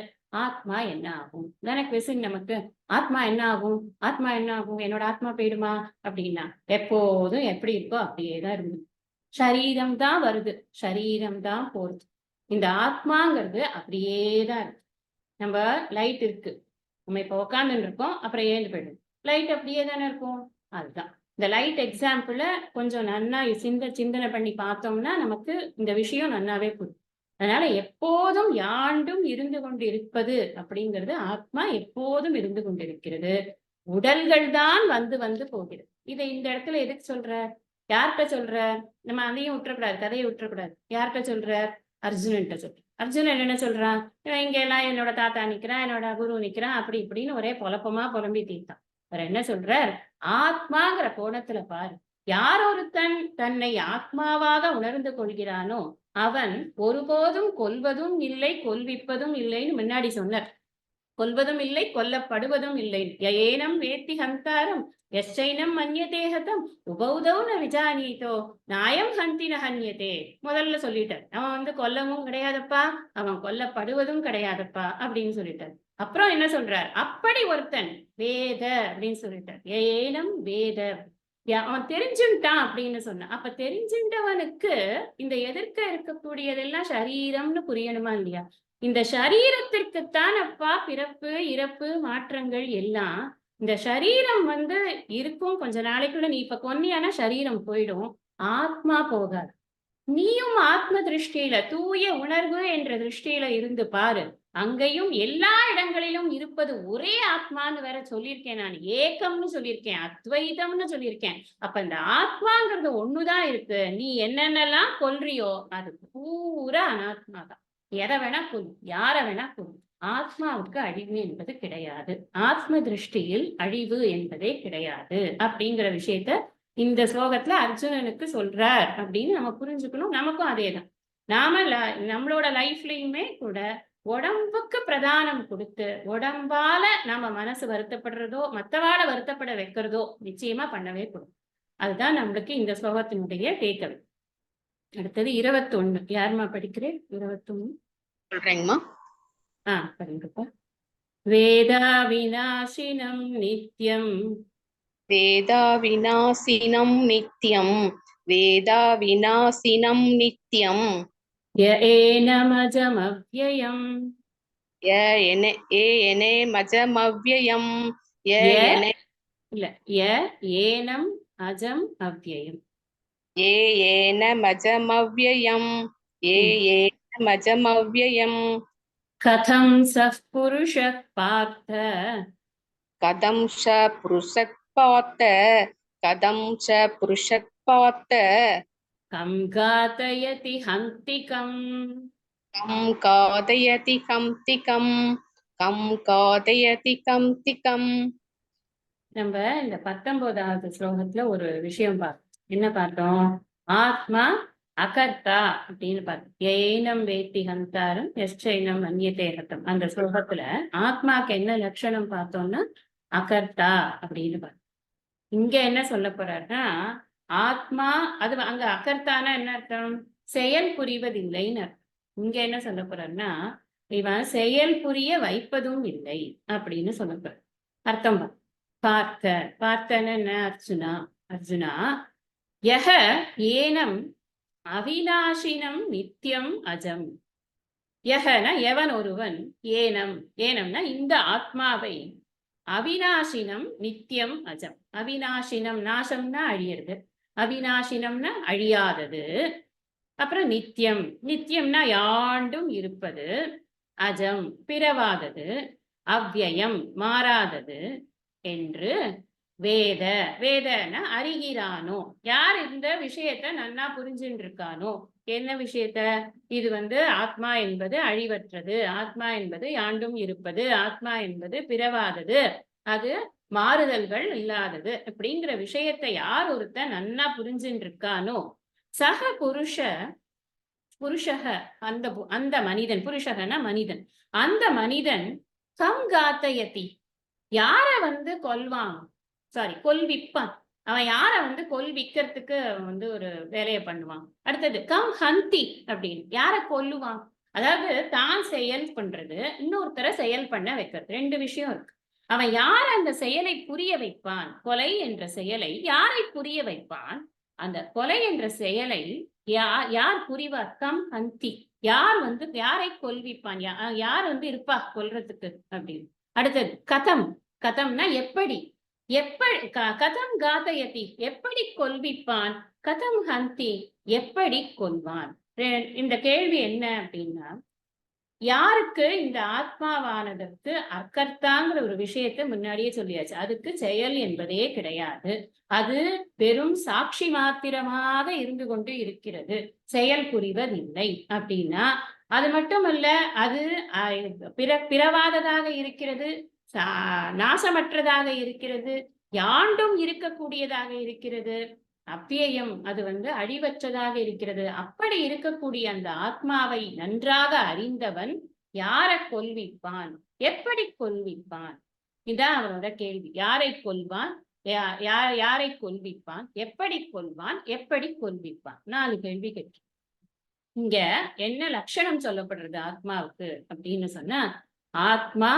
ஆத்மா என்ன ஆகும் தானே கொஸ்டின் நமக்கு. ஆத்மா என்ன ஆகும், ஆத்மா என்ன ஆகும், என்னோட ஆத்மா போயிடுமா அப்படின்னா, எப்போதும் எப்படி இருக்கோ அப்படியேதான் இருக்கு. சரீரம் தான் வருது, சரீரம் தான் போறது. இந்த ஆத்மாங்கிறது அப்படியேதான் இருக்கு. நம்ம லைட் இருக்கு, நம்ம இப்ப உட்காந்துட்டு இருக்கோம், அப்புறம் ஏந்து போயிடும், லைட் அப்படியே தானே இருக்கும். அதுதான் இந்த லைட் எக்ஸாம்பிள கொஞ்சம் நன்னா சிந்தனை பண்ணி பார்த்தோம்னா நமக்கு இந்த விஷயம் நன்னாவே புரியும். அதனால எப்போதும் யாண்டும் இருந்து கொண்டு இருப்பது அப்படிங்கிறது, ஆத்மா எப்போதும் இருந்து கொண்டிருக்கிறது. உடல்கள் தான் வந்து போகிறது. இதை இந்த இடத்துல எதுக்கு சொல்ற, யார்கிட்ட சொல்ற, நம்ம அதையும் விட்டுறக்கூடாது, கதையை விட்டுறக்கூடாது. யார்கிட்ட சொல்ற, அர்ஜுனன்ட்ட சொல்ற. அர்ஜுனன் என்ன சொல்றான், இங்க எல்லாம் என்னோட தாத்தா நிக்கிறான், என்னோட குரு நிக்கிறான், அப்படி இப்படின்னு ஒரே புலப்பமா புலம்பி தீர்த்தான். அவர் என்ன சொல்றார், ஆத்மாங்கிற கோணத்துல பாரு. யார் ஒருத்தன் தன்னை ஆத்மாவாக உணர்ந்து கொள்கிறானோ அவன் ஒருபோதும் கொல்வதும் இல்லை, கொல்விப்பதும் இல்லைன்னு முன்னாடி சொன்னார். கொல்வதும் இல்லை, கொல்லப்படுவதும் இல்லை. ஏனம் வேத்தி ஹந்தாரம் எச்சைனம் மன்யதேகதம் உபௌதௌ ந விஜானீதோ நாயம் ஹந்தின ஹன்யதே. முதல்ல சொல்லிட்டார், அவன் கொல்லவும் கிடையாதப்பா, அவன் கொல்லப்படுவதும் கிடையாதப்பா அப்படின்னு சொல்லிட்டார். அப்புறம் என்ன சொல்றார், அப்படி ஒருத்தன் வேத அப்படின்னு சொல்லிட்டார். ஏனம் வேத, அவன் தெரிஞ்சுட்டான் அப்படின்னு சொன்னான். அப்ப தெரிஞ்சின்றவனுக்கு இந்த எதிர்க்க இருக்கக்கூடியதெல்லாம் சரீரம்னு புரியணுமா இல்லையா? இந்த சரீரத்திற்குத்தான் அப்பா பிறப்பு இறப்பு மாற்றங்கள் எல்லாம். இந்த சரீரம் இருக்கும், கொஞ்ச நாளைக்குள்ள நீ இப்ப கொன்னியானா சரீரம் போயிடும், ஆத்மா போகாது. நீயும் ஆத்ம திருஷ்டியில, தூய உணர்வு என்ற திருஷ்டியில இருந்து பாரு, அங்கேயும் எல்லா இடங்களிலும் இருப்பது ஒரே ஆத்மான்னு வேற சொல்லியிருக்கேன். நான் ஏக்கம்னு சொல்லியிருக்கேன், அத்வைதம்னு சொல்லியிருக்கேன். அப்ப இந்த ஆத்மாங்கிறது ஒண்ணுதான் இருக்கு. நீ என்னென்னலாம் கொல்றியோ அது பூரா அனாத்மா தான். எதை வேணா கொல், யார வேணா கொல், ஆத்மாவுக்கு அழிவு என்பது கிடையாது. ஆத்ம திருஷ்டியில் அழிவு என்பதே கிடையாது அப்படிங்கிற விஷயத்த இந்த ஸ்லோகத்துல அர்ஜுனனுக்கு சொல்றார் அப்படின்னு நம்ம புரிஞ்சுக்கணும். நமக்கும் அதேதான். நம்மளோட லைஃப்லயுமே கூட உடம்புக்கு பிரதானம் கொடுத்து உடம்பால நம்ம மனசு வருத்தப்படுறதோ மத்தவாட வருத்தப்பட வைக்கிறதோ நிச்சயமா பண்ணவே கூடும். அதுதான் நம்மளுக்கு இந்த ஸ்லோகத்தினுடைய டேக்கவே. அடுத்தது 21. யாருமா படிக்கிறேன்? 21 சொல்றேங்கம்மா. படிங்கப்பா. வேதா விநாசினம் நித்யம், வேதா விநாசினம் நித்யம், வேதா விநாசினம் நித்யம், ஏனமஜமவ்யயம், ஏனமஜமவ்யயம், ஏனம் அஜம் அவ்யயம், ஏனமஜமவ்யயம், ஏனமஜமவ்யயம். கதம் சஃப் புருஷः பார்த்த, கதம் ச புருஷः பார்த்த, கதம் ச புருஷः பார்த்த, கம் காதயதி ஹந்திகம், கம் காதயதி ஹந்திகம், கம் காதயதி ஹந்திகம். நம்ம இந்த 19வது ஸ்லோகத்துல ஒரு விஷயம் பார்த்தோம். என்ன பார்த்தோம்? ஆத்மா அகர்த்தா அப்படின்னு பார்த்து ஏனம் வேத்தி ஹந்தாரம் எஸ்சைனம் அந்நியதே ஹதம் அந்த ஸ்லோகத்துல ஆத்மாக்கு என்ன லட்சணம் பார்த்தோம்னா அகர்த்தா அப்படின்னு பார்த்தோம். இங்க என்ன சொல்ல போறாருன்னா ஆத்மா அது அங்க அகர்த்தானா என்ன அர்த்தம்? செயல் புரிவதில்லைன்னு அர்த்தம். இங்க என்ன சொல்ல போறாருன்னா இவன் செயல் புரிய வைப்பதும் இல்லை அப்படின்னு சொல்ல போறார். அர்த்தம் பார்த்தன என்ன அர்ஜுனா அர்ஜுனா யஹ ஏனம் அவிநாசினம் நித்தியம் அஜம். யஹன எவன் ஒருவன் ஏனம் ஏனம்னா இந்த ஆத்மாவை அவிநாசினம் நித்தியம் அஜம். அவிநாசினம் நாசம்னா அழியிறது, அவிநாசினம்னா அழியாதது, அப்புறம் நித்தியம் நித்தியம்னா யாண்டும் இருப்பது, அஜம் பிறவாதது, அவ்யயம் மாறாதது என்று வேத வேதன அறிகிறானோ யார் இந்த விஷயத்த நன்னா புரிஞ்சுட்டு இருக்கானோ. என்ன விஷயத்த? இது ஆத்மா என்பது அழிவற்றது, ஆத்மா என்பது யாண்டும் இருப்பது, ஆத்மா என்பது பிறவாதது, அது மாறுதல்கள் இல்லாதது அப்படிங்கிற விஷயத்தை யார் ஒருத்தன் நன்னா புரிஞ்சுட்டு இருக்கானோ சக புருஷக அந்த அந்த மனிதன், புருஷகனா மனிதன், அந்த மனிதன் கம் காத்தயதி யார கொல்வான், கொல்விப்பான். அவன் யார கொல்விக்கிறதுக்கு ஒரு வேலையை பண்ணுவான். அடுத்தது கம் ஹந்தி அப்படின்னு யார கொல்லுவான். அதாவது தான் செயல் பண்றது, இன்னொருத்தரை செயல் பண்ண வைக்கிறது, ரெண்டு விஷயம் இருக்கு. அவன் யார் அந்த செயலை புரிய வைப்பான்? கொலை என்ற செயலை யாரை புரிய வைப்பான்? அந்த கொலை என்ற செயலை யார் புரிவார்? கம் ஹந்தி யார் யாரை கொல்விப்பான், யார் இருப்பா கொல்றதுக்கு அப்படின்னு. அடுத்தது கதம் கதம்னா எப்படி, எப்படி கதம் காதயதி எப்படி கொல்விப்பான், கதம் ஹந்தி எப்படி கொல்வான். இந்த கேள்வி என்ன அப்படின்னா யாருக்கு இந்த ஆத்மாவானதற்கு அக்கர்த்தாங்கிற ஒரு விஷயத்தை முன்னாடியே சொல்லியாச்சு. அதுக்கு செயல் என்பதே கிடையாது, அது வெறும் சாட்சி மாத்திரமாக இருந்து கொண்டு இருக்கிறது, செயல் புரிவதில்லை அப்படின்னா அது மட்டுமல்ல, அது பிறவாததாக இருக்கிறது, நாசமற்றதாக இருக்கிறது, யாண்டும் இருக்கக்கூடியதாக இருக்கிறது, அவ்வியம் அது அழிவற்றதாக இருக்கிறது. அப்படி இருக்கக்கூடிய அந்த ஆத்மாவை நன்றாக அறிந்தவன் யாரை கொல்விப்பான், எப்படி கொல்விப்பான்? இதான் அவனோட கேள்வி. யாரை கொல்வான், யாரை கொல்விப்பான், எப்படி கொல்வான், எப்படி கொல்விப்பான்? 4 கேள்வி கேட்க. இங்க என்ன லட்சணம் சொல்லப்படுறது ஆத்மாவுக்கு அப்படின்னு சொன்னா ஆத்மா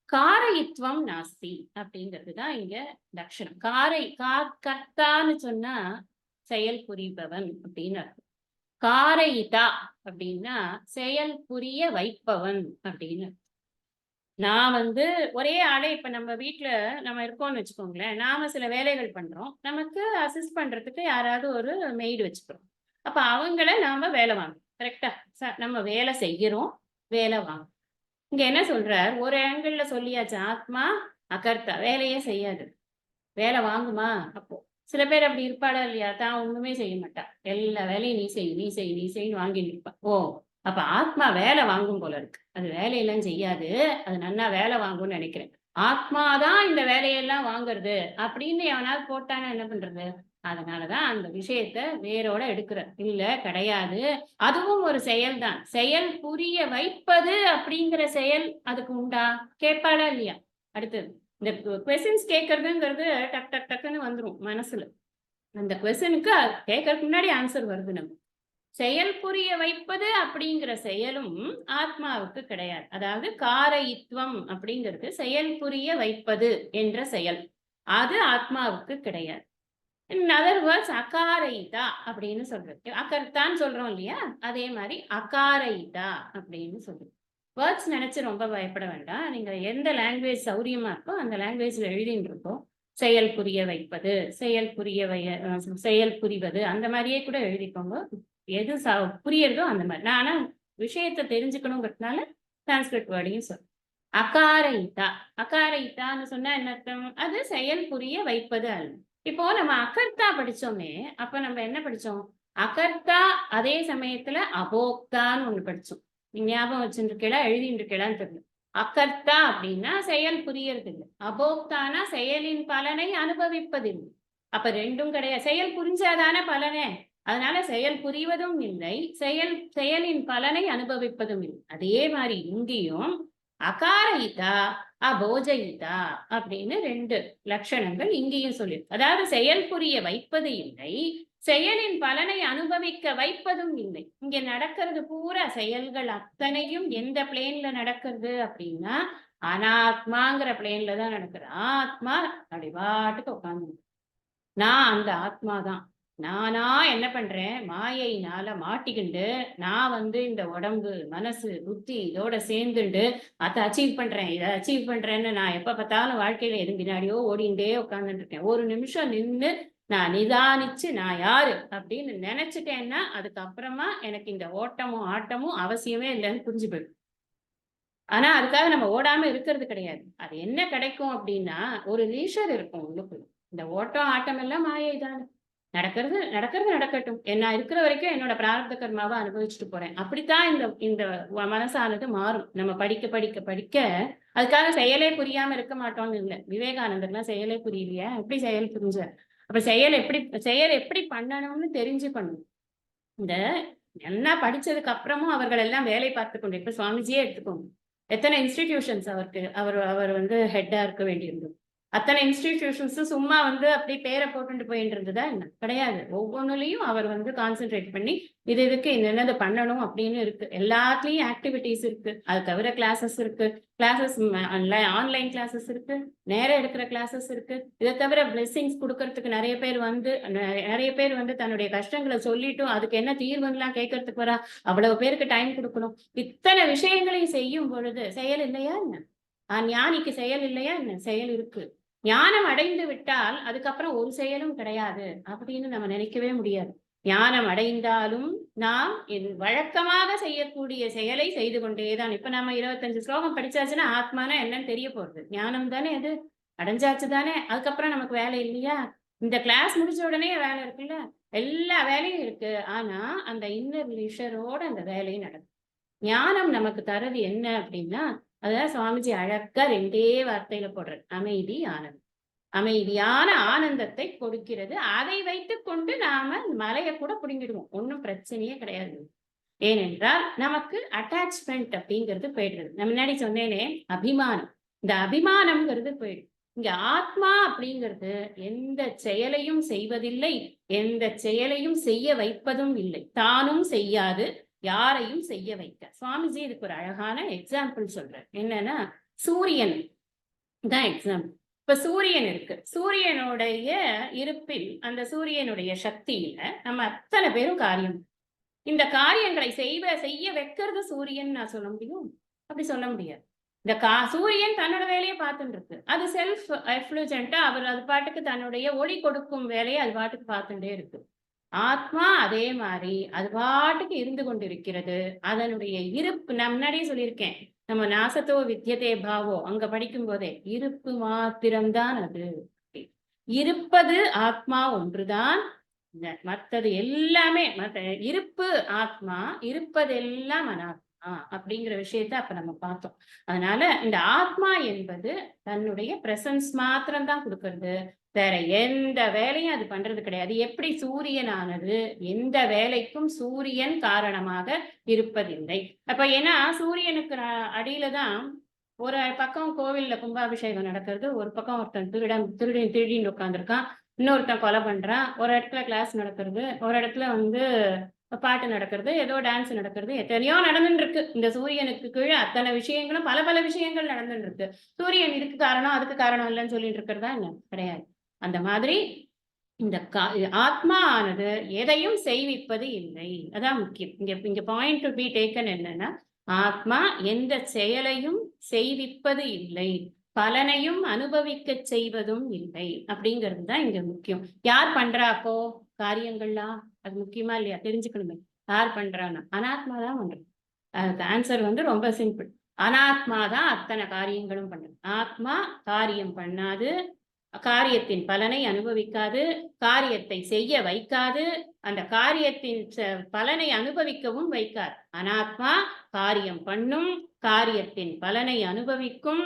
காரயித்வம் நாஸ்தி அப்படிங்கிறதுதான் இங்க லட்சணம். கர்த்தான்னு சொன்னா செயல் புரிபவன் அப்படின்னு அர்த்தம். காரயிதா அப்படின்னா செயல் புரிய வைப்பவன் அப்படின்னு. நான் ஒரே ஆளே இப்ப நம்ம வீட்டுல நம்ம இருக்கோம்னு வச்சுக்கோங்களேன், நாம சில வேலைகள் பண்றோம், நமக்கு அசிஸ்ட் பண்றதுக்கு யாராவது ஒரு மெய்டு வச்சுக்கிறோம். அப்ப அவங்கள நாம வேலை வாங்கணும். கரெக்டா? நம்ம வேலை செய்கிறோம், வேலை வாங்க. இங்க என்ன சொல்றார், ஒரு ஆங்கிள் சொல்லியாச்சு ஆத்மா அகர்த்தா, வேலையே செய்யாது, வேலை வாங்குமா. அப்போ சில பேர் அப்படி இருப்பாடா இல்லையா, தான் ஒண்ணுமே செய்ய மாட்டா, எல்லா வேலையும் நீ செய் நீ செய் நீ செய்ன்னு வாங்கிட்டு இருப்பா. ஓ அப்ப ஆத்மா வேலை வாங்கும் போல இருக்கு, அது வேலையெல்லாம் செய்யாது, அது நன்னா வேலை வாங்கும்னு நினைக்கிறேன். ஆத்மாதான் இந்த வேலையெல்லாம் வாங்குறது அப்படின்னு எவனாவது போட்டானா என்ன பண்றது? அதனாலதான் அந்த விஷயத்த வேரோட எடுக்கிற. இல்ல கிடையாது, அதுவும் ஒரு செயல்தான், செயல் புரிய வைப்பது அப்படிங்கிற செயல் அதுக்கு உண்டா, கேட்பாடா இல்லையா? அடுத்தது இந்த கொஸ்டின்ஸ் கேட்கறதுங்கிறது டக் டக் டக்குன்னு வந்துரும் மனசுல. அந்த கொஸ்டினுக்கு கேட்கறதுக்கு முன்னாடி ஆன்சர் வருது. நம்ம செயல் புரிய வைப்பது அப்படிங்கிற செயலும் ஆத்மாவுக்கு கிடையாது. அதாவது காரயித்வம் அப்படிங்கிறது செயல் புரிய வைப்பது என்ற செயல், அது ஆத்மாவுக்கு கிடையாது. இன் அதர் வேர்ட்ஸ் அகாரயிதா அப்படின்னு சொல்றது, அகர்த்தான்னு சொல்றோம் இல்லையா, அதே மாதிரி அகாரயிதா அப்படின்னு சொல்றது. வேர்ட்ஸ் நினைச்சு ரொம்ப பயப்பட வேண்டாம். நீங்க எந்த லாங்குவேஜ் சௌரியமா இருக்கோ அந்த லாங்குவேஜ்ல எழுதிட்டு இருக்கோம். செயல் புரிய வைப்பது, செயல் புரிவது, அந்த மாதிரியே கூட எழுதிக்கோங்க. எது புரியறதோ அந்த மாதிரி. நான் ஆனா விஷயத்தை தெரிஞ்சுக்கணுங்கிறதுனால சான்ஸ்கிரிட் வேர்டையும் சொல்றேன். அகாரயிதா அகாரயிதான்னு சொன்னா என்ன அர்த்தம்? அது செயல் புரிய வைப்பது அல்ல. இப்போ நம்ம அகர்த்தா படிச்சோமே, அப்ப நம்ம என்ன படிச்சோம்? அகர்த்தா அதே சமயத்துல அபோக்தான்னு ஒண்ணு படிச்சோம். ஞாபகம் வச்சுருக்கா, எழுதிட்டு இருக்கலான்னு தெரியல. அகர்த்தா அப்படின்னா செயல் புரியறது இல்லை, அபோக்தானா செயலின் பலனை அனுபவிப்பதில்லை. அப்ப ரெண்டும் கிடையாது. செயல் புரிஞ்சாதான பலனே, அதனால செயல் புரிவதும் இல்லை, செயலின் பலனை அனுபவிப்பதும் இல்லை. அதே மாதிரி இங்கேயும் அகாரயிதா அபோஜயிதா அப்படின்னு 2 லட்சணங்கள் இங்கேயும் சொல்லியிருக்கு. அதாவது செயல் புரிய வைப்பது இல்லை, செயலின் பலனை அனுபவிக்க வைப்பதும் இல்லை. இங்க நடக்கிறது பூரா செயல்கள் அத்தனையும் எந்த பிளேன்ல நடக்கிறது அப்படின்னா அனாத்மாங்கிற பிளேன்ல தான் நடக்குது. ஆத்மா அப்படி பாட்டுக்கு உட்கார்ந்து, நான் அந்த ஆத்மா தான். நானா என்ன பண்றேன், மாயையினால மாட்டிக்கிண்டு நான் வந்து இந்த உடம்பு மனசு புத்தி இதோட சேர்ந்துண்டு அதை அச்சீவ் பண்றேன் இதை அச்சீவ் பண்றேன்னு நான் எப்ப பார்த்தாலும் வாழ்க்கையில எது பின்னாடியோ ஓடிண்டே உட்கார்ந்துட்டு இருக்கேன். ஒரு நிமிஷம் நின்னு நான் நிதானிச்சு நான் யாரு அப்படின்னு நினைச்சிட்டேன்னா அதுக்கப்புறமா எனக்கு இந்த ஓட்டமும் ஆட்டமும் அவசியமே இல்லைன்னு புரிஞ்சு போயிடும். ஆனா அதுக்காக நம்ம ஓடாம இருக்கிறது கிடையாது. அது என்ன கிடைக்கும் அப்படின்னா ஒரு லீஷர் இருக்கும் உள்ளுக்குள்ள. இந்த ஓட்டம் ஆட்டம் எல்லாம் மாயை தானே. நடக்கிறது நடக்கிறது நடக்கட்டும். நான் இருக்கிற வரைக்கும் என்னோட பிராரப்த கர்மாவை அனுபவிச்சுட்டு போறேன். அப்படித்தான் இந்த இந்த மனசானது மாறும். நம்ம படிக்க படிக்க படிக்க அதுக்காக செயலே புரியாம இருக்க மாட்டோம்னு இல்லை. விவேகானந்தர்லாம் செயலே புரியலையா? எப்படி செயல் புரிஞ்ச? அப்ப செயல் எப்படி பண்ணணும்னு தெரிஞ்சு பண்ணணும். இந்த நல்லா படிச்சதுக்கு அப்புறமும் அவர்கள் எல்லாம் வேலை பார்த்து கொண்டு, இப்ப சுவாமிஜியே எடுத்துக்கோங்க. எத்தனை இன்ஸ்டிடியூஷன்ஸ் அவருக்கு அவர் அவர் வந்து ஹெட்டா இருக்க வேண்டியிருந்தது. அத்தனை இன்ஸ்டிடியூஷன்ஸும் சும்மா வந்து அப்படி பேரை போட்டுட்டு போயிட்டு இருந்ததா என்ன? கிடையாது. ஒவ்வொன்றுலையும் அவர் வந்து கான்சென்ட்ரேட் பண்ணி இதுக்கு என்னென்னது பண்ணணும் அப்படின்னு இருக்கு. எல்லாத்துலயும் ஆக்டிவிட்டிஸ் இருக்கு. அது தவிர கிளாஸஸ் இருக்கு. கிளாஸஸ் ஆன்லைன் கிளாஸஸ் இருக்கு. நேரம் எடுக்கிற கிளாஸஸ் இருக்கு. இதை தவிர பிளெஸிங்ஸ் கொடுக்கறதுக்கு நிறைய பேர் வந்து தன்னுடைய கஷ்டங்களை சொல்லிட்டும் அதுக்கு என்ன தீர்வுலாம் கேட்கறதுக்கு வரா. அவ்வளவு பேருக்கு டைம் கொடுக்கணும். இத்தனை விஷயங்களையும் செய்யும் பொழுது செயல் இல்லையா என்ன? ஞானிக்கு செயல் இல்லையா என்ன? செயல் இருக்கு. ஞானம் அடைந்து விட்டால் அதுக்கப்புறம் ஒரு செயலும் கிடையாது அப்படின்னு நம்ம நினைக்கவே முடியாது. ஞானம் அடைந்தாலும் நாம் வழக்கமாக செய்யக்கூடிய செயலை செய்து கொண்டேதான். இப்ப நம்ம 25 ஸ்லோகம் படிச்சாச்சுன்னா ஆத்மானா என்னன்னு தெரிய போறது. ஞானம் தானே அது, அடைஞ்சாச்சு தானே. அதுக்கப்புறம் நமக்கு வேலை இல்லையா? இந்த கிளாஸ் முடிச்ச உடனே வேலை இருக்குல்ல, எல்லா வேலையும் இருக்கு. ஆனா அந்த இன்னர் லிஷரோட அந்த வேலையும் நடக்கும். ஞானம் நமக்கு தரது என்ன அப்படின்னா, அதான் சுவாமிஜி அழகா 2 வார்த்தையில போடுறது, அமைதி ஆனந்தம். அமைதியான ஆனந்தத்தை கொடுக்கிறது. அதை வைத்துக் கொண்டு நாம மலையை கூட பிடுங்கிடுவோம். ஒன்றும் பிரச்சனையே கிடையாது. ஏனென்றால் நமக்கு அட்டாச்மெண்ட் அப்படிங்கிறது போயிடுறது. நான் முன்னாடி சொன்னேனே அபிமானம், இந்த அபிமானம்ங்கிறது போயிடும். இங்க ஆத்மா அப்படிங்கிறது எந்த செயலையும் செய்வதில்லை, எந்த செயலையும் செய்ய வைப்பதும் இல்லை, தானும் செய்யாது, யாரையும் செய்ய வைக்க. சுவாமிஜி இதுக்கு ஒரு அழகான எக்ஸாம்பிள் சொல்றார். என்னன்னா சூரியன் தான் எக்ஸாம்பிள். இப்ப சூரியன் இருக்கு. சூரியனுடைய இருப்பில் அந்த சூரியனுடைய சக்தியில நம்ம அத்தனை பேரும் காரியம், இந்த காரியங்களை செய்ய வைக்கிறது சூரியன் நான் சொல்ல முடியும்? அப்படி சொல்ல முடியாது. இந்த சூரியன் தன்னோட வேலையை பார்த்துட்டு இருக்கு. அது செல்ஃப் எஃப்ளூஜென்ட்டா அவர் அது பாட்டுக்கு தன்னுடைய ஒளி கொடுக்கும் வேலையை அது பாட்டுக்கு பார்த்துட்டே இருக்கு. ஆத்மா அதே மாதிரி அது பாட்டுக்கு இருந்து கொண்டிருக்கிறது. அதனுடைய இருப்பு நான் முன்னாடியே சொல்லியிருக்கேன். நம்ம நாசத்தோ வித்யதே பாவோ அங்க படிக்கும் போதே இருப்பு மாத்திரம்தான் அது. இருப்பது ஆத்மா ஒன்றுதான். மற்றது எல்லாமே இருப்பு ஆத்மா, இருப்பதெல்லாம் அனாத்மா அப்படிங்கிற விஷயத்த அப்ப நம்ம பார்த்தோம். அதனால இந்த ஆத்மா என்பது தன்னுடைய பிரசன்ஸ் மாத்திரம்தான் கொடுக்கறது. வேற எந்த வேலையும் அது பண்றது கிடையாது. எப்படி சூரியனானது எந்த வேலைக்கும் சூரியன் காரணமாக இருப்பதில்லை. அப்ப ஏன்னா சூரியனுக்கு அடியில தான் ஒரு பக்கம் கோவில்ல கும்பாபிஷேகம் நடக்கிறது, ஒரு பக்கம் ஒருத்தன் திருடின்னு உட்காந்துருக்கான், இன்னொருத்தன் கொலை பண்றான், ஒரு இடத்துல கிளாஸ் நடக்கிறது, ஒரு இடத்துல வந்து பாட்டு நடக்கிறது, ஏதோ டான்ஸ் நடக்கிறது, எத்தனையோ நடந்துட்டு இருக்கு. இந்த சூரியனுக்கு கீழே அத்தனை விஷயங்களும் பல விஷயங்கள் நடந்துட்டு இருக்கு. சூரியன் இதுக்கு காரணம் அதுக்கு காரணம் இல்லைன்னு சொல்லிட்டு இருக்கிறதா என்ன? கிடையாது. அந்த மாதிரி இந்த ஆத்மா ஆனது எதையும் செய்விப்பது இல்லை. அதான் முக்கியம். இங்க பாயிண்ட் டு பி டேக்கன் என்னன்னா, ஆத்மா எந்த செயலையும் செய்விப்பது இல்லை, பலனையும் அனுபவிக்க செய்வதும் இல்லை அப்படிங்கிறது தான் இங்க முக்கியம். யார் பண்றா அப்போ காரியங்கள்லாம்? அது முக்கியமா இல்லையா? தெரிஞ்சுக்கணுமே. யார் பண்றான்னா அனாத்மா தான் பண்றது. அதுக்கு ஆன்சர் வந்து ரொம்ப சிம்பிள். அனாத்மா தான் அத்தனை காரியங்களும் பண்றது. ஆத்மா காரியம் பண்ணாது, காரியத்தின் பலனை அனுபவிக்காது, காரியத்தை செய்ய வைக்காது, அந்த காரியத்தின் பலனை அனுபவிக்கவும் வைக்காது. அனாத்மா காரியம் பண்ணும், காரியத்தின் பலனை அனுபவிக்கும்,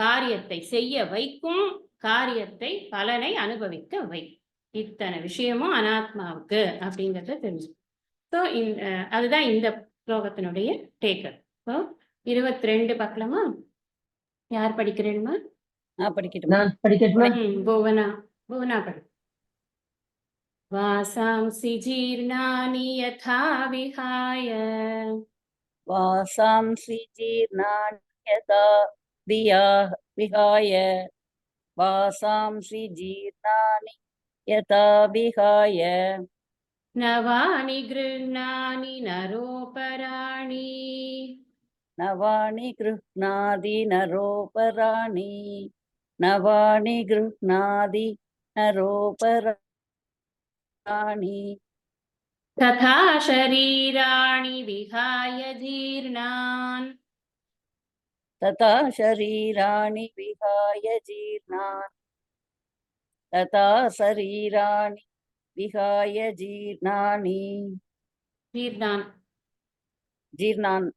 காரியத்தை செய்ய வைக்கும், காரியத்தை பலனை அனுபவிக்க வைக்கும். இத்தனை விஷயமும் அனாத்மாவுக்கு அப்படிங்கறத தெரிஞ்சு. ஸோ அதுதான் இந்த ஸ்லோகத்தினுடைய டேக்கர். ஸோ 22 பார்க்கலாமா? யார் படிக்கிறேன்மா? படிக்கட்டுமா? நான் படிக்கட்டுமா? புவனா. புவனா படி. வாசாம்சி ஜீர்ணானி யதா விஹாய வாசாம்சி ஜீர்ணானி யதா விஹாய வாசாம்சி ஜீர்ணானி யதா விஹாய நவானி கிருண்ணானி நரோபராணி நவானி கிருஹ்ணாதி நரோபராணி நவானி கிருஹ்ணாதி நரோபராணி ததா ஷரீராணி விஹாய ஜீர்ணான் तथा शरीराणि विहाय जीर्णानि तथा शरीराणि विहाय जीर्णानि जीर्णान्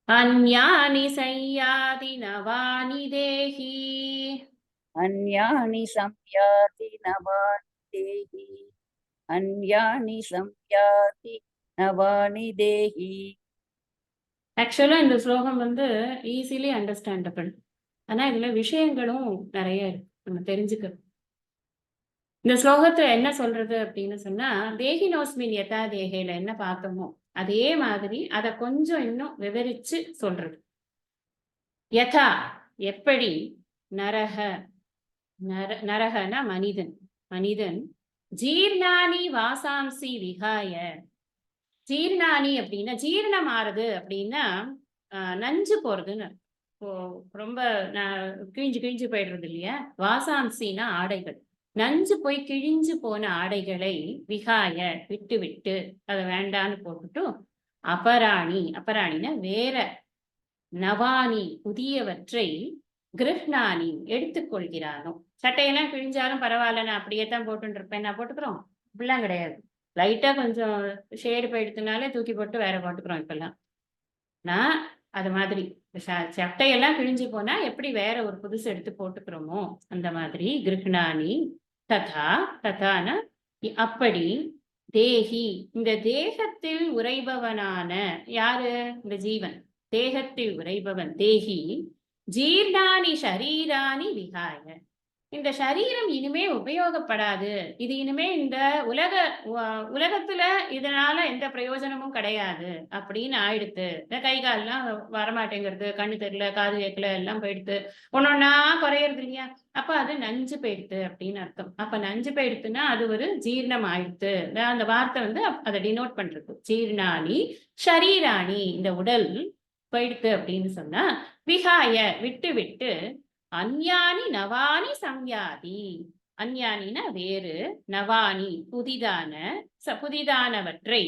अन्यानि संयाति नवानि देहि अन्यानि संयाति नवानि देहि अन्यानि संयाति नवानि देहि. ஆக்சுவலா இந்த ஸ்லோகம் ஈஸிலி அண்டர்ஸ்டாண்டபிள். ஆனா இதுல விஷயங்களும் நிறைய இருக்கு நம்ம தெரிஞ்சுக்கிறது. இந்த ஸ்லோகத்துல என்ன சொல்றது அப்படின்னு சொன்னா, தேகினோஸ்மின் யதா தேகேல என்ன பார்த்தோமோ அதே மாதிரி அதை கொஞ்சம் இன்னும் விவரிச்சு சொல்றது. யதா எப்படி, நரக நரகனா மனிதன், மனிதன் ஜீர்ணானி வாசாம்சி விகாய. ஜீர்ணானி அப்படின்னா ஜீரணம் ஆறுது அப்படின்னா நஞ்சு போறதுன்னு. இப்போ ரொம்ப கிழிஞ்சு கிழிஞ்சு போயிடுறது இல்லையா? வாசாம்சினா ஆடைகள். நஞ்சு போய் கிழிஞ்சு போன ஆடைகளை விகாய விட்டு விட்டு அதை வேண்டான்னு போட்டுட்டு அபராணி, அபராணினா வேற, நவானி புதியவற்றை கிருஹ்ணானி எடுத்துக்கொள்கிறானோ. சட்டையெல்லாம் கிழிஞ்சாலும் பரவாயில்ல, நான் அப்படியே தான் போட்டுட்டு இருப்பேன், நான் போட்டுக்கிறோம் அப்படிலாம் கிடையாது. லைட்டா கொஞ்சம் ஷேடு போயிடுத்துனாலே தூக்கி போட்டு வேற போட்டுக்கிறோம் இப்பெல்லாம். நான் அது மாதிரி சட்டையெல்லாம் கிழிஞ்சு போனா எப்படி வேற ஒரு புதுசு எடுத்து போட்டுக்கிறோமோ அந்த மாதிரி கிருஹ்ணானி. ததா, ததான அப்படி, தேகி இந்த தேகத்தில் உறைபவனான யாரு? இந்த ஜீவன், தேகத்தில் உறைபவன் தேகி. ஜீர்ணானி ஷரீராணி விகாய, இந்த சரீரம் இனிமே உபயோகப்படாது, இது இனிமே இந்த உலகத்துல இதனால எந்த பிரயோஜனமும் கிடையாது அப்படின்னு ஆயிடுத்து. இந்த கை கால்லாம் வரமாட்டேங்கிறது, கண்ணு தெரியல, காது கேட்கல, எல்லாம் போயிடுத்து, ஒன்னொன்னா குறையறது இல்லையா? அப்ப அது நஞ்சு போயிடுத்து அப்படின்னு அர்த்தம். அப்ப நஞ்சு போயிடுத்துன்னா அது ஒரு ஜீர்ணம் ஆயிடுத்து. அந்த வார்த்தை அதை டினோட் பண்றது. ஜீர்ணானி ஷரீராணி, இந்த உடல் போயிடுத்து அப்படின்னு சொன்னா விகாய விட்டு விட்டு, அந்யானி நவானி சம்யாதி. அந்யானினா வேறு, நவானி புதிதானவற்றை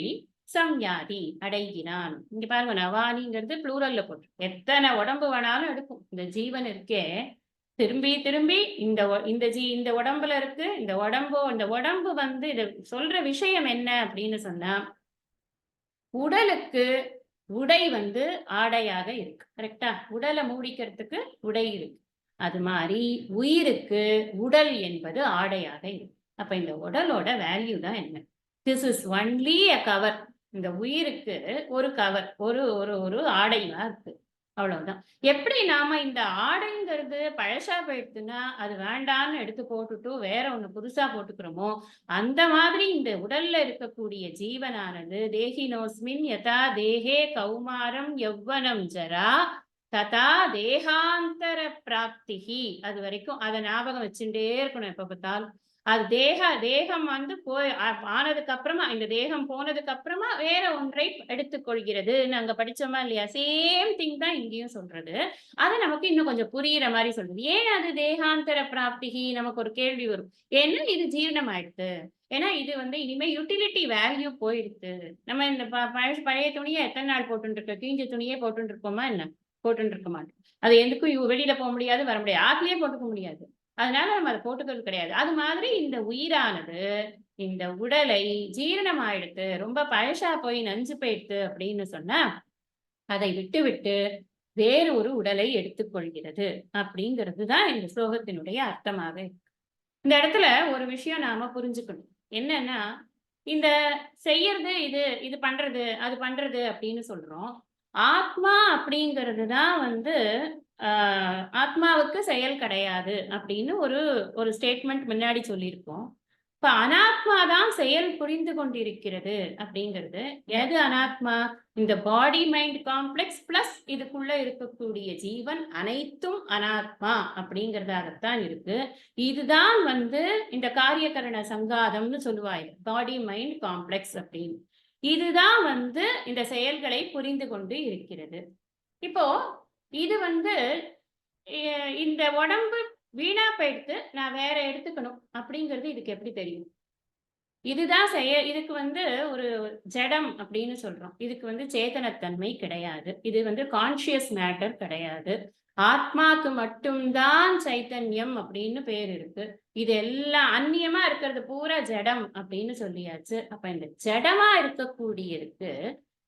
சம்யாதி அடைகிறான். இங்க பாருங்க, நவானிங்கிறது ப்ளூரல்ல போட்டு எத்தனை உடம்பு வேணாலும் எடுக்கும். இந்த ஜீவன் இருக்கே திரும்பி திரும்பி இந்த உடம்புல இருக்கு. இந்த உடம்பு இது சொல்ற விஷயம் என்ன அப்படின்னு சொன்னா, உடலுக்கு உடை ஆடையாக இருக்கு. கரெக்டா? உடலை மூடிக்கிறதுக்கு உடை இருக்கு. அது மாதிரி உயிருக்கு உடல் என்பது ஆடையாக இருக்கு. அப்ப இந்த உடலோட வேல்யூ தான் என்ன? This is only a cover. இந்த உயிருக்கு ஒரு கவர், ஒரு ஒரு ஆடையா இருக்கு, அவ்வளவுதான். எப்படி நாம இந்த ஆடைங்கிறது பழசா போயிடுச்சுன்னா அது வேண்டான்னு எடுத்து போட்டுட்டு வேற ஒண்ணு புதுசா போட்டுக்கிறோமோ, அந்த மாதிரி இந்த உடல்ல இருக்கக்கூடிய ஜீவனானது தேகினோஸ்மின் யதா தேகே கௌமாரம் யௌவனம் ஜரா ததா தேகாந்தர பிராப்திகி. அது வரைக்கும் அதை ஞாபகம் வச்சுட்டே இருக்கணும் எப்ப பார்த்தாலும். அது தேகம் போய் ஆனதுக்கு அப்புறமா, இந்த தேகம் போனதுக்கு அப்புறமா வேற ஒன்றை எடுத்துக்கொள்கிறது. நாங்க படிச்சோமா இல்லையா? சேம் திங் தான் இங்கேயும் சொல்றது. அது நமக்கு இன்னும் கொஞ்சம் புரியுற மாதிரி சொல்றது. ஏன் அது தேகாந்தர பிராப்திகி? நமக்கு ஒரு கேள்வி வரும். ஏன்னா இது ஜீரணம் ஆயிடுது. ஏன்னா இது இனிமே யூட்டிலிட்டி வேல்யூ போயிடுது. நம்ம இந்த பழைய துணியை எத்தனை நாள் போட்டு இருக்கோம்? கிழிஞ்ச துணியே போட்டு இருப்போமா என்ன? போட்டு இருக்க மாட்டோம். அது எதுக்கும் வெளியில போக முடியாது, வர முடியாது, ஆத்திலேயே போட்டுக்க முடியாது. அதனால நம்ம அதை போட்டுக்கிறது கிடையாது. அது மாதிரி இந்த உயிரானது இந்த உடலை ஜீரணம் ஆயிடுத்து, ரொம்ப பழசா போய் நஞ்சு போயிடுத்து அப்படின்னு சொன்னா அதை விட்டு விட்டு வேறு ஒரு உடலை எடுத்துக்கொள்கிறது அப்படிங்கிறது தான் இந்த ஸ்லோகத்தினுடைய அர்த்தமாக இருக்கு. இந்த இடத்துல ஒரு விஷயம் நாம புரிஞ்சுக்கணும். என்னன்னா, இந்த செய்யறது இது இது பண்றது அது பண்றது அப்படின்னு சொல்றோம். ஆத்மா அப்படிங்கிறது தான் வந்து ஆத்மாவுக்கு செயல் கிடையாது அப்படின்னு ஒரு ஒரு ஸ்டேட்மெண்ட் முன்னாடி சொல்லியிருக்கோம். இப்ப அனாத்மா தான் செயல் புரிந்து கொண்டிருக்கிறது அப்படிங்கிறது. எது அனாத்மா? இந்த பாடி மைண்ட் காம்ப்ளெக்ஸ் பிளஸ் இதுக்குள்ள இருக்கக்கூடிய ஜீவன் அனைத்தும் அனாத்மா அப்படிங்கிறதாகத்தான் இருக்கு. இதுதான் வந்து இந்த காரியகரண சங்காதம்னு சொல்லுவாங்க, பாடி மைண்ட் காம்ப்ளெக்ஸ் அப்படின்னு. இதுதான் வந்து இந்த செயல்களை புரிந்து கொண்டு இருக்கிறது. இப்போ இது வந்து இந்த உடம்பு வீணா போயிடுத்து, நான் வேற எடுத்துக்கணும் அப்படிங்கிறது இதுக்கு எப்படி தெரியும்? இதுதான் இதுக்கு வந்து ஒரு ஜடம் அப்படின்னு சொல்றோம். இதுக்கு வந்து சேதனத்தன்மை கிடையாது. இது வந்து கான்ஷியஸ் மேட்டர் கிடையாது. ஆத்மாக்கு மட்டும்தான் சைத்தன்யம் அப்படின்னு பேர் இருக்கு. இது எல்லாம் அந்நியமா இருக்கிறது பூரா ஜடம் அப்படின்னு சொல்லியாச்சு. அப்ப இந்த ஜடமா இருக்கக்கூடியதுக்கு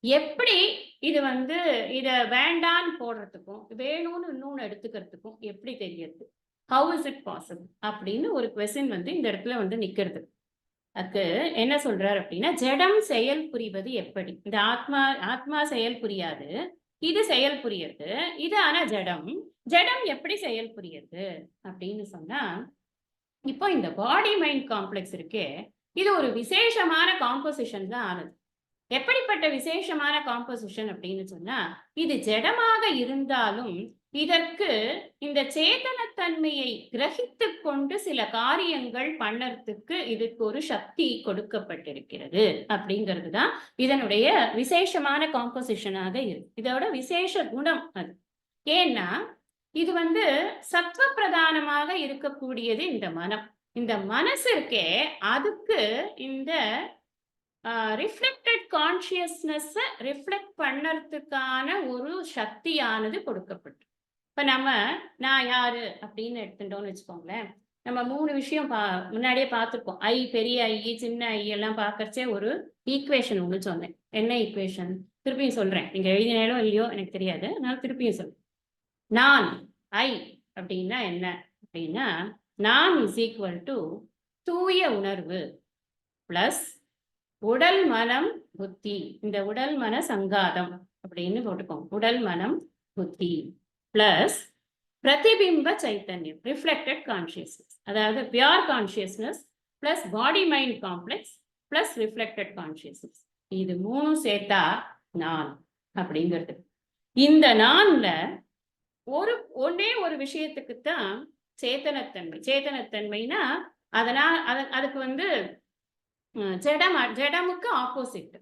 எப்படி இது வந்து இத வேண்டான்னு போடுறதுக்கும் வேணும்னு இன்னொன்னு எடுத்துக்கிறதுக்கும் எப்படி தெரியுது? ஹவு இஸ் இட் பாசிபிள் அப்படின்னு ஒரு கொஸ்டின் வந்து இந்த இடத்துல வந்து நிக்கிறது. அதுக்கு என்ன சொல்றாரு அப்படின்னா, ஜடம் செயல் புரிவது எப்படி? இந்த ஆத்மா செயல் புரியாது, இது செயல் புரியுது. இது ஆனா ஜடம். ஜடம் எப்படி செயல் புரியுது அப்படின்னு சொன்னா, இப்போ இந்த பாடி மைண்ட் காம்ப்ளெக்ஸ் இருக்கே, இது ஒரு விசேஷமான காம்போசிஷன் தான் ஆனது. எப்படிப்பட்ட விசேஷமான காம்போசிஷன் அப்படின்னு சொன்னா, இது ஜடமாக இருந்தாலும் இதற்கு இந்த சேதனத்தன்மையை கிரகித்துக் கொண்டு சில காரியங்கள் பண்ணறதுக்கு இதுக்கு ஒரு சக்தி கொடுக்கப்பட்டிருக்கிறது அப்படிங்கிறது தான் இதனுடைய விசேஷமான காம்போசிஷனாக இருக்கு. இதோட விசேஷ குணம் அது. ஏன்னா இது வந்து சத்துவ பிரதானமாக இருக்கக்கூடியது இந்த மனம். இந்த மனசு இருக்கே, அதுக்கு இந்த ரிஃப்ளெக்டட் கான்ஷியஸ்னஸ் ரிஃப்ளெக்ட் பண்ணறதுக்கான ஒரு சக்தியானது கொடுக்கப்பட்டு. இப்ப நான் யாரு அப்படின்னு எடுத்துட்டோம்னு வச்சுக்கோங்களேன். நம்ம 3 விஷயம் முன்னாடியே பார்த்துருக்கோம். பெரிய ஐ, சின்ன ஐ எல்லாம் பார்க்கறச்சே ஒரு ஈக்குவேஷன் ஒன்று சொன்னேன். என்ன ஈக்குவேஷன்? திருப்பியும் சொல்றேன். நீங்க எழுதினாலும் இல்லையோ எனக்கு தெரியாது, நான் திருப்பியும் சொல்றேன். நான் ஐ அப்படின்னா என்ன அப்படின்னா, நான் இஸ் ஈக்குவல் டு தூய உணர்வு பிளஸ் உடல் மனம் புத்தி. இந்த உடல் மன சங்காதம் அப்படின்னு போட்டுக்கோங்க. உடல் மனம் புத்தி பிளஸ் பிரதிபிம்ப சைத்தன்யம், ரிஃப்ளெக்டட் கான்சியஸ்னஸ், அதாவது pure consciousness plus body mind complex plus reflected consciousness. இது 3 சேர்த்தா நான் அப்படிங்கிறது. இந்த நான்ல ஒன்னே ஒரு விஷயத்துக்கு தான் சேத்தனத்தன்மைனா அதுக்கு வந்து ஜடமுக்கு ஆப்போசிட்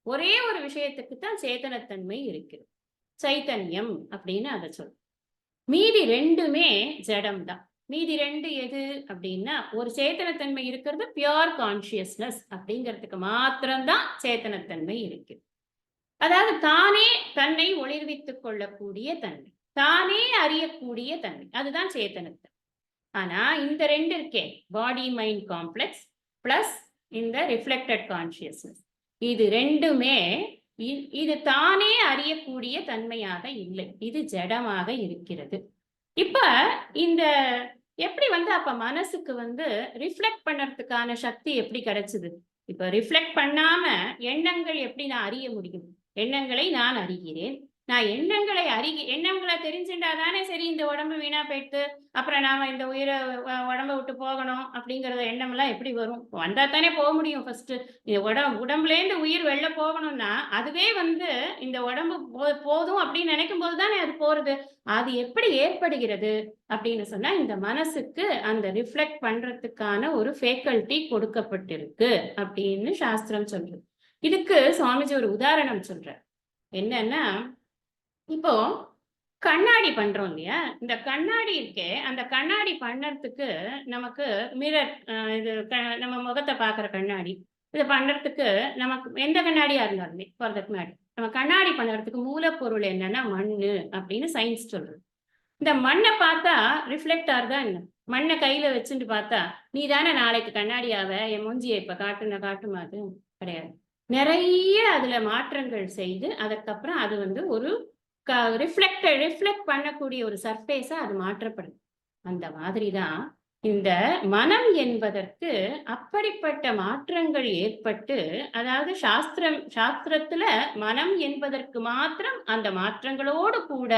ஒரே ஒரு விஷயத்துக்கு தான் சேதனத்தன்மை இருக்குது, சைத்தன்யம் அப்படின்னு அதை சொல்லும். மீதி 2மே ஜடம் தான். மீதி 2 எது அப்படின்னா, ஒரு சேத்தனத்தன்மை இருக்கிறது பியூர் கான்சியஸ்னஸ் அப்படிங்கிறதுக்கு மாத்திரம்தான் சேத்தனத்தன்மை இருக்கு. அதாவது தானே தன்னை ஒளிர்வித்துக் கொள்ளக்கூடிய தன்மை, தானே அறியக்கூடிய தன்மை, அதுதான் சேத்தனத்தன்மை. ஆனா இந்த 2 இருக்கே, பாடி மைண்ட் காம்ப்ளெக்ஸ் பிளஸ் இந்த ரிஃப்ளெக்டட் கான்சியஸ்னஸ், இது 2மே இது தானே அறியக்கூடிய தன்மையாக இல்லை, இது ஜடமாக இருக்கிறது. இப்ப இந்த எப்படி வந்து அப்ப மனசுக்கு வந்து ரிஃப்ளெக்ட் பண்ணறதுக்கான சக்தி எப்படி கிடைச்சது? இப்ப ரிஃப்ளெக்ட் பண்ணாம எண்ணங்கள் எப்படி நான் அறிய முடியும்? எண்ணங்களை நான் அறிகிறேன். நான் எண்ணங்களை தெரிஞ்சுட்டா தானே சரி இந்த உடம்பு வீணா போயிட்டு அப்புறம் நாம இந்த உயிரை உடம்ப விட்டு போகணும் அப்படிங்கறத எண்ணம் எல்லாம் எப்படி வரும்? வந்தா தானே போக முடியும். ஃபர்ஸ்ட் இந்த உடம்புல இருந்து உயிர் வெளில போகணும்னா அதுவே வந்து இந்த உடம்பு போதும் அப்படின்னு நினைக்கும் போது தானே அது போறது. அது எப்படி ஏற்படுகிறது அப்படின்னு சொன்னா, இந்த மனசுக்கு அந்த ரிஃப்ளெக்ட் பண்றதுக்கான ஒரு ஃபேக்கல்டி கொடுக்கப்பட்டிருக்கு அப்படின்னு சாஸ்திரம் சொல்றது. இதுக்கு சுவாமிஜி ஒரு உதாரணம் சொல்றார். என்னன்னா, இப்போ கண்ணாடி பண்றோம் இல்லையா, இந்த கண்ணாடி இருக்கே, அந்த கண்ணாடி பண்ணறதுக்கு நமக்கு மிரர், இது நம்ம முகத்தை பார்க்குற கண்ணாடி, இதை பண்றதுக்கு நமக்கு எந்த கண்ணாடியா இருந்தாலுமே ஃபார் தட் மேட்டர், நம்ம கண்ணாடி பண்ணுறதுக்கு மூலப்பொருள் என்னன்னா மண்ணு அப்படின்னு சயின்ஸ் சொல்றது. இந்த மண்ணை பார்த்தா ரிஃப்ளெக்ட் ஆகுதா என்ன? மண்ணை கையில வச்சுட்டு பார்த்தா நீ தானே நாளைக்கு கண்ணாடியாவ, என் மூஞ்சியை இப்ப காட்டுமா? அது கிடையாது. நிறைய அதுல மாற்றங்கள் செய்து அதுக்கப்புறம் அது வந்து ஒரு ரிஃப்ளெக்ட் பண்ணக்கூடிய ஒரு சர்ஃபேஸா அது மாற்றப்படுது. அந்த மாதிரிதான் இந்த மனம் என்பதற்கு அப்படிப்பட்ட மாற்றங்கள் ஏற்பட்டு, அதாவது சாஸ்திரத்துல மனம் என்பதற்கு மாத்திரம் அந்த மாற்றங்களோடு கூட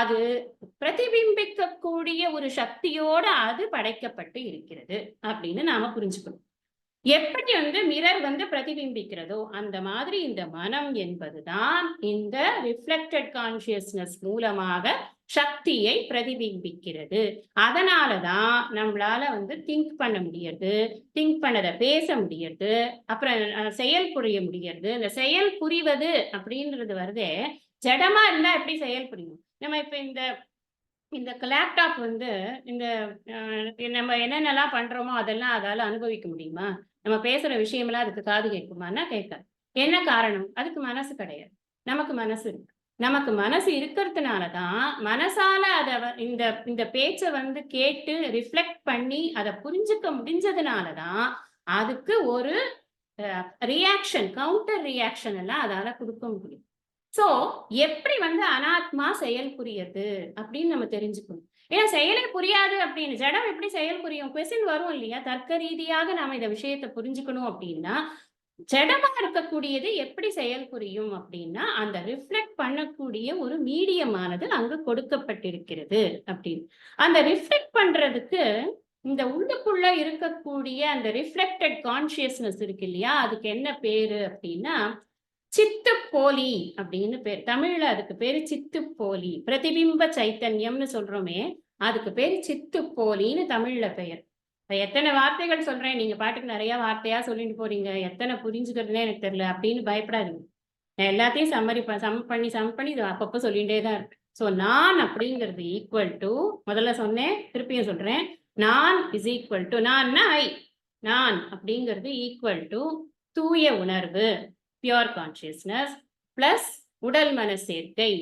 அது பிரதிபிம்பிக்கக்கூடிய ஒரு சக்தியோட அது படைக்கப்பட்டு இருக்கிறது அப்படின்னு நாம புரிஞ்சுக்கணும். எப்படி மிரர் பிரதிபிம்பிக்கிறதோ அந்த மாதிரி இந்த மனம் என்பதுதான் இந்த ரிஃப்ளெக்டட் கான்சியஸ்னஸ் மூலமாக சக்தியை பிரதிபிம்பிக்கிறது. அதனாலதான் நம்மளால திங்க் பண்ண முடியறது, திங்க் பண்ணதை பேச முடியறது, அப்புறம் செயல் புரிய முடியறது. இந்த செயல் புரிவது அப்படின்றது வருதே, ஜடமா இருந்தா எப்படி செயல் புரியும்? நம்ம இப்ப இந்த லேப்டாப் இந்த நம்ம என்னென்னலாம் பண்றோமோ அதெல்லாம் அதால அனுபவிக்க முடியுமா? நம்ம பேசுற விஷயமெல்லாம் அதுக்கு காது கேட்குமான்னா கேட்காது. என்ன காரணம்? அதுக்கு மனசு கிடையாது. நமக்கு மனசு இருக்கு. நமக்கு மனசு இருக்கிறதுனாலதான் மனசால அத இந்த இந்த பேச்சை கேட்டு ரிஃப்ளெக்ட் பண்ணி அதை புரிஞ்சுக்க முடிஞ்சதுனாலதான் அதுக்கு ஒரு ரியாக்ஷன், கவுண்டர் ரியாக்ஷன் எல்லாம் அதால கொடுக்க முடியும். சோ எப்படி அனாத்மா செயல் புரியுது அப்படின்னு நம்ம தெரிஞ்சுக்கணும். ஏன்னா செயலே புரியாது அப்படின்னு ஜடம் எப்படி செயல் புரியும்? கொஸ்டின் வரும் இல்லையா? தர்க்க ரீதியாக நாம இந்த விஷயத்தை புரிஞ்சுக்கணும் அப்படின்னா, ஜடமா இருக்கக்கூடியது எப்படி செயல் புரியும் அப்படின்னா, அந்த ரிஃப்ளெக்ட் பண்ணக்கூடிய ஒரு மீடியமானது அங்கு கொடுக்கப்பட்டிருக்கிறது அப்படின்னு. அந்த ரிஃப்ளெக்ட் பண்றதுக்கு இந்த உள்ளுக்குள்ள இருக்கக்கூடிய அந்த ரிஃப்ளெக்டட் கான்சியஸ்னஸ் இருக்கு இல்லையா, அதுக்கு என்ன பேரு அப்படின்னா சித்துப்போலி அப்படின்னு பேர். தமிழ்ல அதுக்கு பேரு சித்துப்போலி. பிரதிபிம்ப சைத்தன்யம்னு சொல்றோமே, அதுக்கு பேரு சித்துப்போலின்னு தமிழ்ல பெயர். எத்தனை வார்த்தைகள் சொல்றேன், நீங்க பாட்டுக்கு நிறைய வார்த்தையா சொல்லிட்டு போறீங்க, எத்தனை புரிஞ்சுக்கிறதுனே எனக்கு தெரியல அப்படின்னு பயப்படாதீங்க. நான் எல்லாத்தையும் சம் பண்ணி இது அப்பப்போ சொல்லிட்டே தான் இருக்கு. ஸோ நான் அப்படிங்கிறது ஈக்குவல் டு, முதல்ல சொன்னேன் திருப்பியும் சொல்றேன், நான் இஸ் ஈக்குவல் டு, நான் அப்படிங்கிறது ஈக்குவல் டு தூய உணர்வு, பியூர் கான்சியஸ்னஸ், பிளஸ் உடல் மன சேர்க்கை,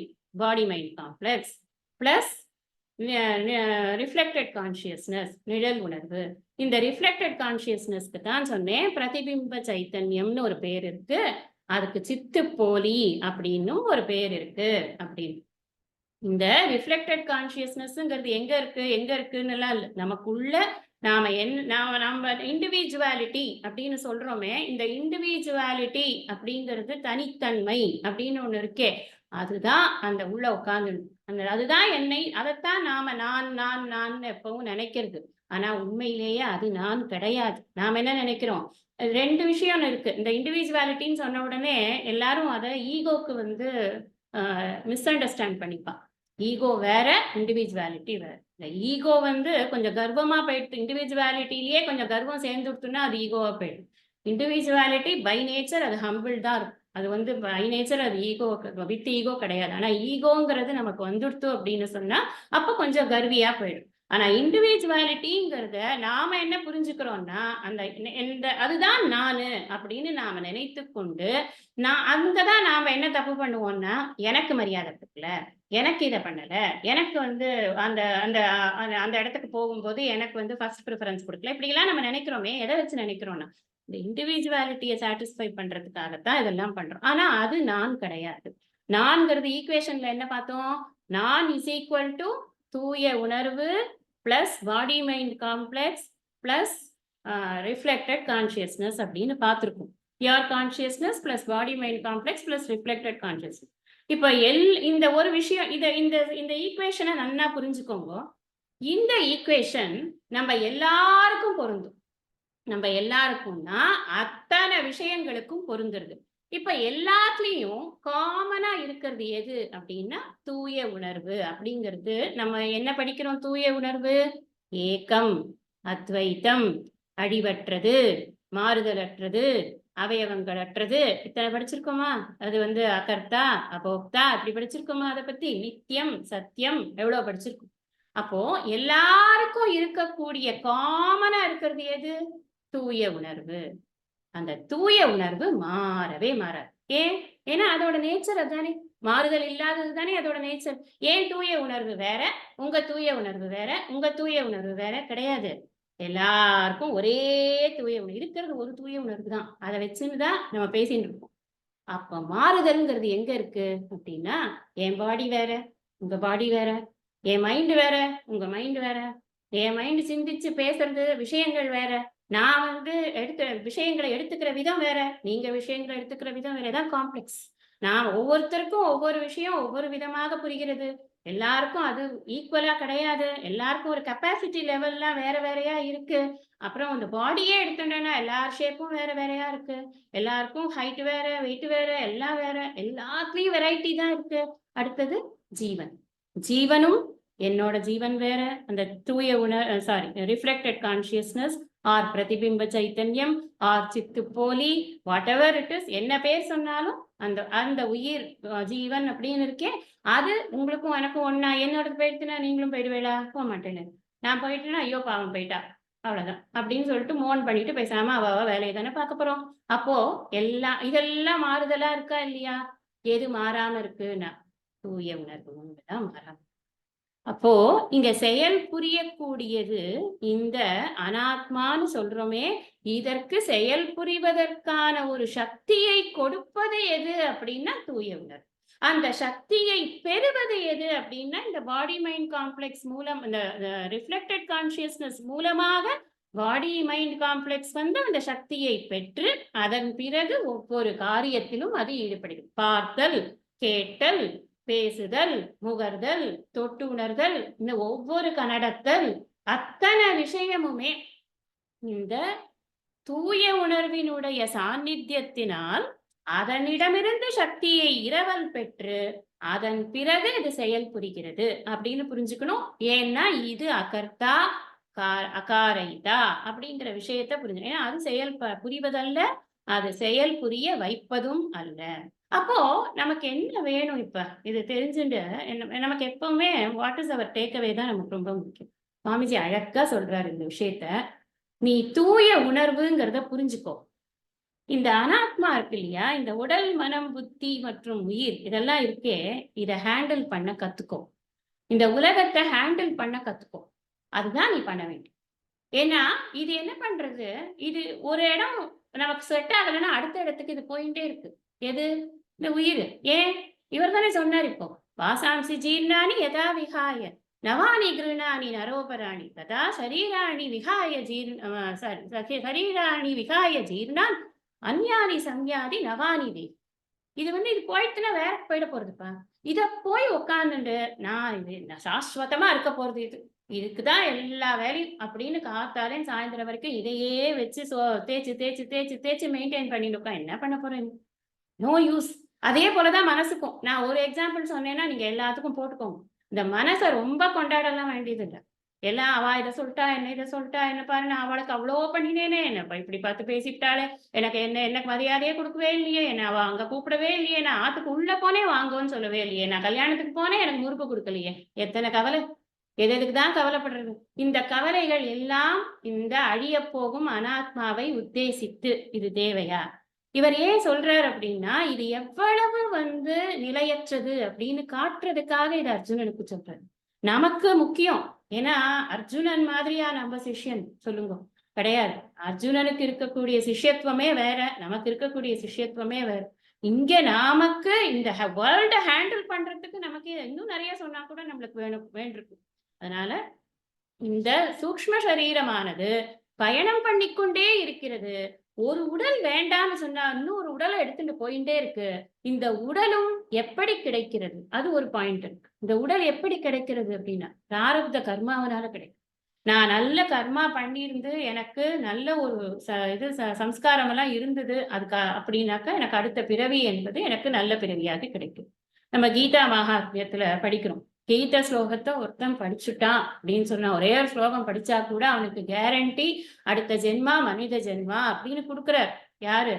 body mind complex, plus reflected consciousness, நிழல் உணர்வு. இந்த ரிஃப்ளெக்டட் கான்சியஸ்னஸ்க்கு தான் சொன்னேன் பிரதிபிம்ப சைத்தன்யம்னு ஒரு பேர் இருக்கு, அதுக்கு சித்துப்போலி அப்படின்னும் ஒரு பேர் இருக்கு அப்படின்னு. இந்த ரிஃப்ளெக்டட் கான்சியஸ்னஸ்ங்கிறது எங்க இருக்குன்னு எல்லாம் இல்லை, நமக்குள்ள நம்ம இண்டிவிஜுவாலிட்டி அப்படின்னு சொல்றோமே, இந்த இண்டிவிஜுவாலிட்டி அப்படிங்கிறது தனித்தன்மை அப்படின்னு ஒண்ணு இருக்கே, அதுதான் அந்த உள்ள உட்கார்ந்து அதுதான் என்னை, அதைத்தான் நாம நான் எப்பவும் நினைக்கிறது. ஆனா உண்மையிலேயே அது நான் கிடையாது. நாம என்ன நினைக்கிறோம்? ரெண்டு விஷயம் இருக்கு. இந்த இண்டிவிஜுவாலிட்டின்னு சொன்ன உடனே எல்லாரும் அதை ஈகோக்கு மிஸ் அண்டர்ஸ்டாண்ட் பண்ணிப்பா. ஈகோ வேற, இண்டிவிஜுவாலிட்டி வேற. இந்த ஈகோ கொஞ்சம் கர்வமா போயிட்டு, இண்டிவிஜுவாலிட்டிலேயே கொஞ்சம் கர்வம் சேர்ந்துடுத்துன்னா அது ஈகோவா போயிடும். இண்டிவிஜுவாலிட்டி பை நேச்சர் அது ஹம்பிள் தான் இருக்கும். அது பை நேச்சர் அது ஈகோ, வித் ஈகோ கிடையாது. ஆனா ஈகோங்கிறது நமக்கு வந்துடுத்து அப்படின்னு சொன்னா அப்ப கொஞ்சம் கர்வியா போயிடும். ஆனா இண்டிவிஜுவாலிட்டிங்கிறத நாம என்ன புரிஞ்சுக்கிறோம்னா, அதுதான் நானு அப்படின்னு நாம நினைத்து கொண்டு அங்கதான் நாம என்ன தப்பு பண்ணுவோம்னா, எனக்கு மரியாதை கொடுக்கல, எனக்கு இதை பண்ணல, எனக்கு அந்த அந்த அந்த இடத்துக்கு போகும்போது எனக்கு ஃபர்ஸ்ட் ப்ரிஃபரன்ஸ் கொடுக்கல, இப்படி எல்லாம் நம்ம நினைக்கிறோமே. எதை வச்சு நினைக்கிறோம்னா, இந்த இண்டிவிஜுவாலிட்டியை சாட்டிஸ்ஃபை பண்றதுக்காகத்தான் இதெல்லாம் பண்றோம். ஆனா அது நான் கிடையாது. நான்கிறது ஈக்குவேஷன்ல என்ன பார்த்தோம்? நான் இஸ் ஈக்குவல் டு தூய உணர்வு plus body mind complex plus reflected consciousness அப்படின்னு பார்த்துருக்கோம். Pure consciousness plus body mind complex plus reflected consciousness. இப்ப இந்த ஒரு விஷயம், இந்த ஈக்குவேஷனை நல்லா புரிஞ்சுக்கோங்க. இந்த ஈக்குவேஷன் நம்ம எல்லாருக்கும் பொருந்தும். நம்ம எல்லாருக்கும்னா அத்தனை விஷயங்களுக்கும் பொருந்துருது. இப்ப எல்லாத்துலயும் காமனா இருக்கிறது எது அப்படின்னா தூய உணர்வு அப்படிங்கிறது. நம்ம என்ன படிக்கிறோம்? தூய உணர்வு ஏகம், அத்வைத்தம், அழிவற்றது, மாறுதலற்றது, அவயவங்களற்றது. இத்தனை படிச்சிருக்கோமா? அது அகர்த்தா, அபோக்தா, அப்படி படிச்சிருக்கோமா? அதை பத்தி நித்தியம், சத்தியம் எவ்வளவு படிச்சிருக்கோம். அப்போ எல்லாருக்கும் இருக்கக்கூடிய காமனா இருக்கிறது எது? தூய உணர்வு. அந்த தூய உணர்வு மாறவே மாறாது. ஏன்னா அதோட நேச்சர் அதுதானே, மாறுதல் இல்லாதது தானே அதோட நேச்சர். ஏன் தூய உணர்வு வேற, உங்க தூய உணர்வு வேற, உங்க தூய உணர்வு வேற கிடையாது. எல்லாருக்கும் ஒரே தூய உணர்வு இருக்கிறது, ஒரு தூய உணர்வு தான். அதை வச்சுதான் நம்ம பேசிட்டு இருக்கோம். அப்ப மாறுதல்ங்கிறது எங்க இருக்கு அப்படின்னா, என் பாடி வேற, உங்க பாடி வேற, என் மைண்ட் வேற, உங்க மைண்ட் வேற, என் மைண்ட் சிந்திச்சு பேசுறது விஷயங்கள் வேற. நான் விஷயங்களை எடுத்துக்கிற விதம் வேற. நீங்க விஷயங்களை எடுத்துக்கிற விதம் வேற. தான் காம்ப்ளெக்ஸ். நான் ஒவ்வொருத்தருக்கும் ஒவ்வொரு விஷயம் ஒவ்வொரு விதமாக புரிகிறது. எல்லாருக்கும் அது ஈக்குவலா கிடையாது. எல்லாருக்கும் ஒரு கெப்பாசிட்டி லெவல்லாம் வேற வேறையா இருக்கு. அப்புறம் இந்த பாடியே எடுத்துட்டோம்னா எல்லார் ஷேப்பும் வேற வேறையா இருக்கு. எல்லாருக்கும் ஹைட் வேற, வெயிட் வேற, எல்லாம் வேற. எல்லாத்துலயும் வெரைட்டி தான் இருக்கு. அடுத்தது ஜீவன். ஜீவனும் என்னோட ஜீவன் வேற, அந்த தூய ரிஃப்ளெக்டட் கான்சியஸ்னஸ் ஆர் பிரதிபிம்ப சைத்தன்யம் ஆர் சித்து போலி, வாட் எவர் இட் இஸ், என்ன பேர் சொன்னாலும் அந்த அந்த உயிர் ஜீவன் அப்படின்னு இருக்கேன். அது உங்களுக்கும் எனக்கும் ஒன்னா. என்னோட போயிடுச்சுன்னா நீங்களும் போயிடுவேளா? போக மாட்டேன்னு. நான் போயிட்டேன்னா ஐயோ பாவம் போயிட்டா, அவ்வளவுதான் அப்படின்னு சொல்லிட்டு மோன் பண்ணிட்டு பேசாம அவ வேலையை தானே பார்க்க போறோம். அப்போ இதெல்லாம் மாறுதலா இருக்கா இல்லையா? எது மாறாம இருக்குன்னா தூய உணர்வு ஒண்ணுதான் மாறாம. அப்போ இங்க செயல் புரியக்கூடியது இந்த அனாத்மான்னு சொல்றோமே, இதற்கு செயல் புரிவதற்கான ஒரு சக்தியை கொடுப்பது எது அப்படின்னா தூய உணர்வு. அந்த சக்தியை பெறுவது எது அப்படின்னா இந்த பாடி மைண்ட் காம்ப்ளெக்ஸ் மூலம், இந்த ரிஃப்ளெக்டட் கான்சியஸ்னஸ் மூலமாக பாடி மைண்ட் காம்ப்ளெக்ஸ் அந்த சக்தியை பெற்று அதன் பிறகு ஒவ்வொரு காரியத்திலும் அது ஈடுபடுகிறது. பார்த்தல், கேட்டல், பேசுதல், முகர்தல், தொட்டு உணர்தல், இந்த ஒவ்வொரு கனடத்தல், அத்தனை விஷயமுமே இந்த தூய உணர்வினுடைய சாநித்தியத்தினால் அதனிடமிருந்து சக்தியை இரவல் பெற்று அதன் பிறகு இது செயல் புரிகிறது அப்படின்னு புரிஞ்சுக்கணும். ஏன்னா இது அகர்த்தா அகாரைதா அப்படிங்கிற விஷயத்த புரிஞ்சு. ஏன்னா அது செயல் புரிவதல்ல, அது செயல் புரிய வைப்பதும் அல்ல. அப்போ நமக்கு என்ன வேணும்? இப்ப இது தெரிஞ்சுட்டு நமக்கு எப்பவுமே வாட் இஸ் அவர் டேக்அவே தான் நமக்கு ரொம்ப முக்கியம். சுவாமிஜி அழகா சொல்றாரு இந்த விஷயத்த. நீ தூய உணர்வுங்கிறத புரிஞ்சுக்கோ. இந்த அனாத்மா இருக்கு இல்லையா, இந்த உடல், மனம், புத்தி மற்றும் உயிர் இதெல்லாம் இருக்கே, இதை ஹேண்டில் பண்ண கத்துக்கோ. இந்த உலகத்தை ஹேண்டில் பண்ண கத்துக்கோ. அதுதான் நீ பண்ண வேண்டும். ஏன்னா இது என்ன பண்றது, இது ஒரு இடம் நமக்கு செட் ஆகலைன்னா அடுத்த இடத்துக்கு இது போயிட்டே இருக்கு. எது? இந்த உயிர். ஏன்? இவர் தானே சொன்னார் இப்போ, வாசாம்சி ஜீர்ணானி யதா விஹாய நவானி கிருணானி நரோபராணி ததா சரீராணி விஹாய சரீராணி விஹாய ஜீர்ணான் அந்யானி சம்யாதி நவானி தே. இது இது போயிட்டுன்னா வேற போயிட போறதுப்பா. இத போய் உட்காந்துட்டு நான் சாஸ்வதமா இருக்க போறது, இதுக்குதான் எல்லா வேலையும் அப்படின்னு காத்தாலே சாயந்தரம் வரைக்கும் இதையே வச்சு தேய்ச்சு தேய்ச்சு தேய்ச்சு தேய்ச்சு மெயின்டைன் பண்ணிட்டு உட்கா என்ன பண்ண போறேன்? No use. அதே போலதான் மனசுக்கும். நான் ஒரு எக்ஸாம்பிள் சொன்னேன்னா நீங்க எல்லாத்துக்கும் போட்டுக்கோங்க. இந்த மனசை ரொம்ப கொண்டாடலாம் வேண்டியது இல்லை. எல்லாம் அவ இதை சொல்லிட்டா, இதை சொல்லிட்டா, என்ன பாரு, நான் அவளுக்கு அவ்வளோ பண்ணினேனே, என்ன இப்படி பார்த்து பேசிட்டாளே, எனக்கு மரியாதையே கொடுக்கவே இல்லையே, என்ன அவ அங்க கூப்பிடவே இல்லையே, நான் ஆத்துக்கு உள்ள போனே வாங்குவோன்னு சொல்லவே இல்லையே, நான் கல்யாணத்துக்கு போனேன் எனக்கு முறுப்பு கொடுக்கலையே. எத்தனை கவலை! எதுக்கு தான் கவலைப்படுறது? இந்த கவலைகள் எல்லாம் இந்த அழிய போகும் அனாத்மாவை உத்தேசித்து. இது தேவையா? இவர் ஏன் சொல்றாரு அப்படின்னா, இது எவ்வளவு நிலையற்றது அப்படின்னு காட்டுறதுக்காக இது அர்ஜுனனுக்கு சொல்றாரு. நமக்கு முக்கியம். ஏன்னா அர்ஜுனன் மாதிரியா நம்ம சிஷ்யன் சொல்லுங்க? கிடையாது. அர்ஜுனனுக்கு இருக்கக்கூடிய சிஷ்யத்துவமே வேற, நமக்கு இருக்கக்கூடிய சிஷ்யத்துவமே வேற. இங்க நமக்கு இந்த வேர்ல்ட ஹேண்டில் பண்றதுக்கு நமக்கு இன்னும் நிறைய சொன்னா கூட நம்மளுக்கு வேண்டிருக்கு. அதனால இந்த சூக்ஷ்ம சரீரமானது பயணம் பண்ணிக்கொண்டே இருக்கிறது. ஒரு உடல் வேண்டாம்னு சொன்னா இன்னொரு உடலை எடுத்துட்டு போயிட்டே இருக்கு. இந்த உடலும் எப்படி கிடைக்கிறது? அது ஒரு பாயிண்ட் இருக்கு. இந்த உடல் எப்படி கிடைக்கிறது அப்படின்னா பிராரப்த கர்மாவனால கிடைக்கும். நான் நல்ல கர்மா பண்ணியிருந்து எனக்கு நல்ல ஒரு சம்ஸ்காரம் எல்லாம் இருந்தது அதுக்கு அப்படின்னாக்கா எனக்கு அடுத்த பிறவி என்பது எனக்கு நல்ல பிறவியாக கிடைக்கும். நம்ம கீதா மகாத்மியத்துல படிக்கிறோம். கீத ஸ்லோகத்தை ஒருத்தன் படிச்சுட்டான் அப்படின்னு சொன்னா, ஒரே ஒரு ஸ்லோகம் படிச்சா கூட அவனுக்கு கேரண்டி அடுத்த ஜென்மா மனித ஜென்மா அப்படின்னு கொடுக்குறார். யாரு?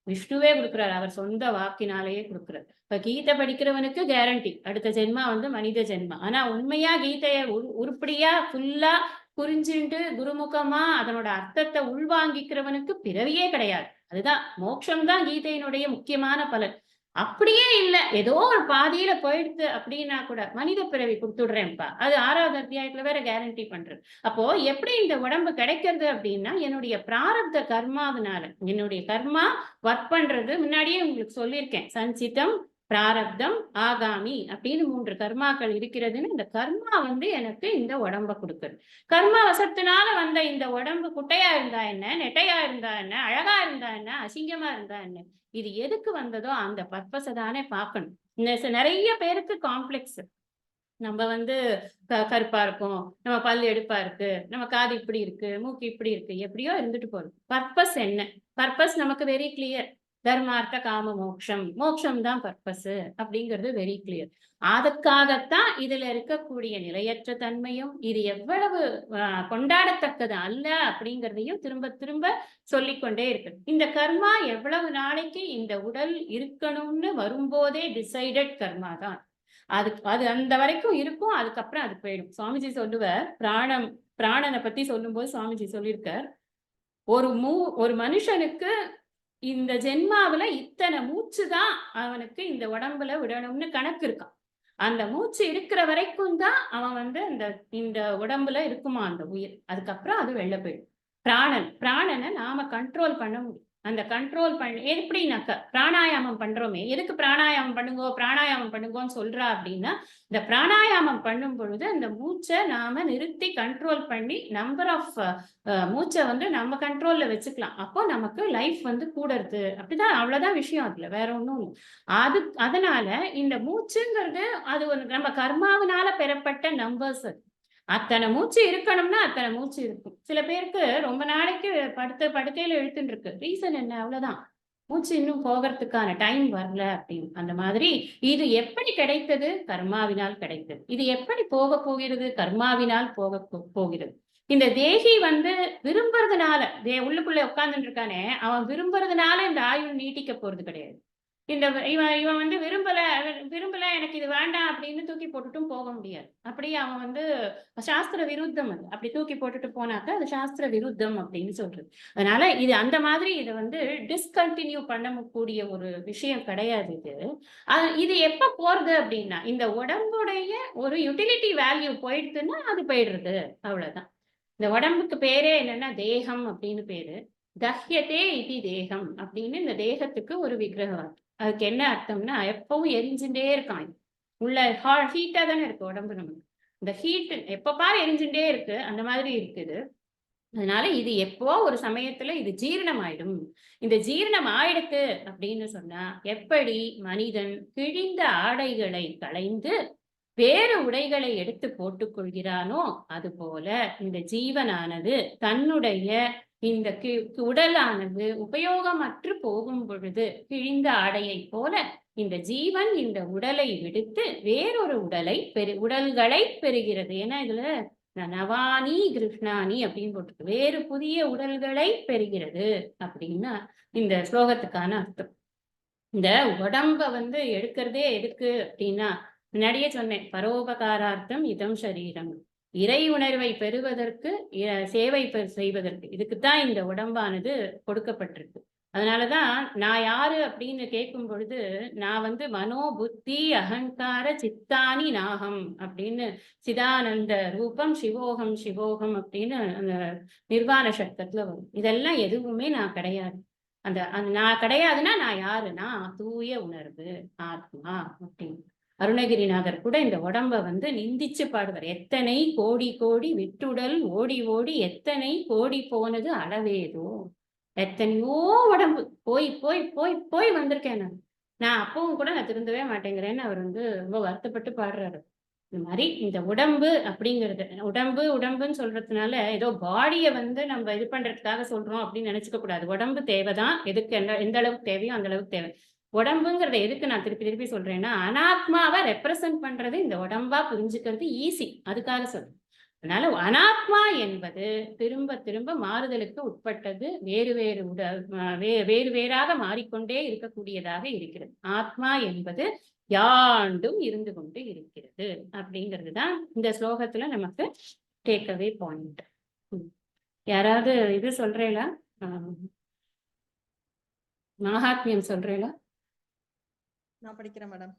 விஷ்ணுவே கொடுக்குறாரு. அவர் சொந்த வாக்கினாலேயே கொடுக்குறாரு. இப்ப கீதை படிக்கிறவனுக்கு கேரண்டி அடுத்த ஜென்மா மனித ஜென்மா. ஆனா உண்மையா கீதைய உருப்படியா ஃபுல்லா புரிஞ்சுட்டு குருமுகமா அதனோட அர்த்தத்தை உள்வாங்கிக்கிறவனுக்கு பிறவியே கிடையாது. அதுதான் மோட்சம்தான் கீதையினுடைய முக்கியமான பலன். அப்படியே இல்லை, ஏதோ ஒரு பாதியில போயிடுது அப்படின்னா கூட மனித பிறவி கொடுத்துடுறேன்ப்பா, அது 6வது அத்தியாயத்துல வேற கேரண்டி பண்றது. அப்போ எப்படி இந்த உடம்பு கிடைக்கிறது அப்படின்னா என்னுடைய பிராரப்த கர்மாவினால. என்னுடைய கர்மா ஒர்க் பண்றது முன்னாடியே உங்களுக்கு சொல்லியிருக்கேன். சஞ்சிதம் பிராரப்தம், ஆகாமி அப்படின்னு 3 கர்மாக்கள் இருக்கிறதுன்னு இந்த கர்மா வந்து எனக்கு இந்த உடம்ப கொடுக்குது. கர்மா வசத்தினால வந்த இந்த உடம்பு குட்டையா இருந்தா என்ன, நெட்டையா இருந்தா என்ன, அழகா இருந்தா என்ன, அசிங்கமா இருந்தா என்ன, இது எதுக்கு வந்ததோ அந்த பர்பஸை தானே பார்க்கணும். நிறைய பேருக்கு காம்ப்ளெக்ஸ். நம்ம வந்து கருப்பா இருக்கும், நம்ம பல் எடுப்பா இருக்கு, நம்ம காது இப்படி இருக்கு, மூக்கு இப்படி இருக்கு, எப்படியோ இருந்துட்டு போகுது. பர்பஸ் என்ன? பர்பஸ் நமக்கு வெரி கிளியர். தர்மார்த்த காம மோட்சம், மோட்சம் தான் பர்பஸ் அப்படிங்கிறது வெரி கிளியர். அதுக்காகத்தான் இதுல இருக்கக்கூடிய நிலையற்ற தன்மையும் இது எவ்வளவு கொண்டாடத்தக்கது அல்ல அப்படிங்கிறதையும் திரும்ப திரும்ப சொல்லிக்கொண்டே இருக்கு. இந்த கர்மா எவ்வளவு நாளைக்கு இந்த உடல் இருக்கணும்னு வரும்போதே டிசைடட் கர்மா தான். அது அந்த வரைக்கும் இருக்கும், அதுக்கப்புறம் அது போயிடும். சுவாமிஜி சொல்லுவார், பிராணனை பத்தி சொல்லும்போது சுவாமிஜி சொல்லியிருக்கார், ஒரு மனுஷனுக்கு இந்த ஜென்மாவில இத்தனை மூச்சு தான் அவனுக்கு இந்த உடம்புல விடணும்னு கணக்கு இருக்கான். அந்த மூச்சு இருக்கிற வரைக்கும் தான் அவன் வந்து இந்த உடம்புல இருக்குமா அந்த உயிர். அதுக்கப்புறம் அது வெளில போயிடும். பிராணனை நாம கண்ட்ரோல் பண்ண முடியும். அந்த கண்ட்ரோல் எப்படின்னாக்க பிராணாயாமம் பண்றோமே, எதுக்கு பிராணாயாமம் பண்ணுங்கோன்னு சொல்றா அப்படின்னா, இந்த பிராணாயாமம் பண்ணும் பொழுது அந்த மூச்சை நாம நிறுத்தி கண்ட்ரோல் பண்ணி நம்பர் ஆஃப் மூச்சை வந்து நம்ம கண்ட்ரோல்ல வச்சுக்கலாம். அப்போ நமக்கு லைஃப் வந்து கூடறது. அப்படிதான், அவ்வளவுதான் விஷயம். அதுல வேற ஒண்ணும் இல்லை. அதனால இந்த மூச்சுங்கிறது அது ஒரு நம்ம கர்மாவினால பெறப்பட்ட நம்பர்ஸ். அத்தனை மூச்சு இருக்கணும்னா அத்தனை மூச்சு இருக்கும். சில பேருக்கு ரொம்ப நாளைக்கு படுக்கையில இழுத்துட்டு இருக்கு. ரீசன் என்ன? அவ்வளவுதான், மூச்சு இன்னும் போகிறதுக்கான டைம் வரல அப்படின்னு. அந்த மாதிரி இது எப்படி கிடைத்தது? கர்மாவினால் கிடைத்தது. இது எப்படி போக போகிறது? கர்மாவினால் போகிறது. இந்த தேகி வந்து விரும்புறதுனால உள்ளுக்குள்ள உட்கார்ந்துட்டு இருக்கானே, அவன் விரும்புறதுனால இந்த ஆயுள் நீட்டிக்க போறது கிடையாது. இவன் வந்து விரும்பல எனக்கு இது வேண்டாம் அப்படின்னு தூக்கி போட்டுட்டும் போக முடியாது. அப்படி அவன் வந்து சாஸ்திர விருத்தம். அது அப்படி தூக்கி போட்டுட்டு போனாக்க அது சாஸ்திர விருத்தம் அப்படின்னு சொல்றது. அதனால இது அந்த மாதிரி இதை வந்து டிஸ்கண்டினியூ பண்ணக்கூடிய ஒரு விஷயம் கிடையாது. இது எப்ப போறது அப்படின்னா, இந்த உடம்புடைய ஒரு யுட்டிலிட்டி வேல்யூ போயிடுதுன்னா அது போயிடுறது, அவ்வளவுதான். இந்த உடம்புக்கு பேரே என்னன்னா தேகம் அப்படின்னு பேரு. தஹ்யதே இது தேகம் அப்படின்னு இந்த தேகத்துக்கு ஒரு விக்கிரகம். அதுக்கு என்ன அர்த்தம்னா, எப்பவும் எரிஞ்சுட்டே இருக்கான். உள்ள ஹீட்டா தானே இருக்கு உடம்பு நமக்கு. இந்த ஹீட் எப்ப பாரு எரிஞ்சுட்டே இருக்கு, அந்த மாதிரி இருக்குது. அதனால இது எப்போ ஒரு சமயத்துல இது ஜீரணம் ஆயிடும். இந்த ஜீரணம் ஆயிடுத்து அப்படின்னு சொன்னா, எப்படி மனிதன் கிழிந்த ஆடைகளை களைந்து வேறு உடைகளை எடுத்து போட்டுக் கொள்கிறானோ, அது போல இந்த ஜீவனானது தன்னுடைய இந்த உடலானது உபயோகமற்று போகும் பொழுது கிழிந்த ஆடையை போல இந்த ஜீவன் இந்த உடலை விடுத்து வேறொரு உடல்களை பெறுகிறது. ஏன்னா இதுல நவானி கிருஷ்ணானி அப்படின்னு போட்டிருக்கு. வேறு புதிய உடல்களை பெறுகிறது அப்படின்னா இந்த ஸ்லோகத்துக்கான அர்த்தம். இந்த உடம்ப வந்து எடுக்கிறதே எதுக்கு அப்படின்னா, முன்னாடியே சொன்னேன், பரோபகாரார்த்தம் இதம் சரீரம். இறை உணர்வை பெறுவதற்கு, சேவை செய்வதற்கு, இதுக்குத்தான் இந்த உடம்பானது கொடுக்கப்பட்டிருக்கு. அதனாலதான் நான் யாரு அப்படின்னு கேட்கும் பொழுது, நான் வந்து மனோ புத்தி அகங்கார சித்தானி நாகம் அப்படின்னு சிதானந்த ரூபம் சிவோகம் சிவோகம் அப்படின்னு அந்த நிர்வாண சக்தத்துல வரும். இதெல்லாம் எதுவுமே நான் கிடையாது. அந்த நான் கிடையாதுன்னா நான் யாருன்னா தூய உணர்வு ஆத்மா அப்படின்னு. அருணகிரிநாதர் கூட இந்த உடம்ப வந்து நிந்திச்சு பாடுவார். எத்தனை கோடி கோடி விட்டுடல் ஓடி ஓடி எத்தனை கோடி போனது அளவேதோ. எத்தனையோ உடம்பு போய் போய் போய் போய் வந்திருக்கேன் நான் அப்பவும் கூட நான் திருந்தவே மாட்டேங்கிறேன்னு அவர் வந்து ரொம்ப வருத்தப்பட்டு பாடுறாரு. இந்த மாதிரி இந்த உடம்பு அப்படிங்கிறது, உடம்புன்னு சொல்றதுனால ஏதோ பாடியை வந்து நம்ம இது பண்றதுக்காக சொல்றோம் அப்படின்னு நினைச்சுக்க கூடாது. உடம்பு தேவைதான். எதுக்கு எந்த அளவுக்கு தேவையோ அந்த அளவுக்கு தேவை. உடம்புங்கிறத எதுக்கு நான் திருப்பி திருப்பி சொல்றேன்னா, அனாத்மாவை ரெப்ரசன்ட் பண்றது இந்த உடம்பா புரிஞ்சுக்கிறது ஈஸி, அதுக்காக சொல்றேன். அதனால அனாத்மா என்பது திரும்ப திரும்ப மாறுதலுக்கு உட்பட்டது, வேறு வேறாக மாறிக்கொண்டே இருக்கக்கூடியதாக இருக்கிறது. ஆத்மா என்பது யாண்டும் இருந்து கொண்டு இருக்கிறது அப்படிங்கிறது தான் இந்த ஸ்லோகத்துல நமக்கு டேக்அவே பாயிண்ட். யாராவது இது சொல்றேங்களா? மகாத்மியம் சொல்றேங்களா? நான் படிக்கிறேன் மேடம்.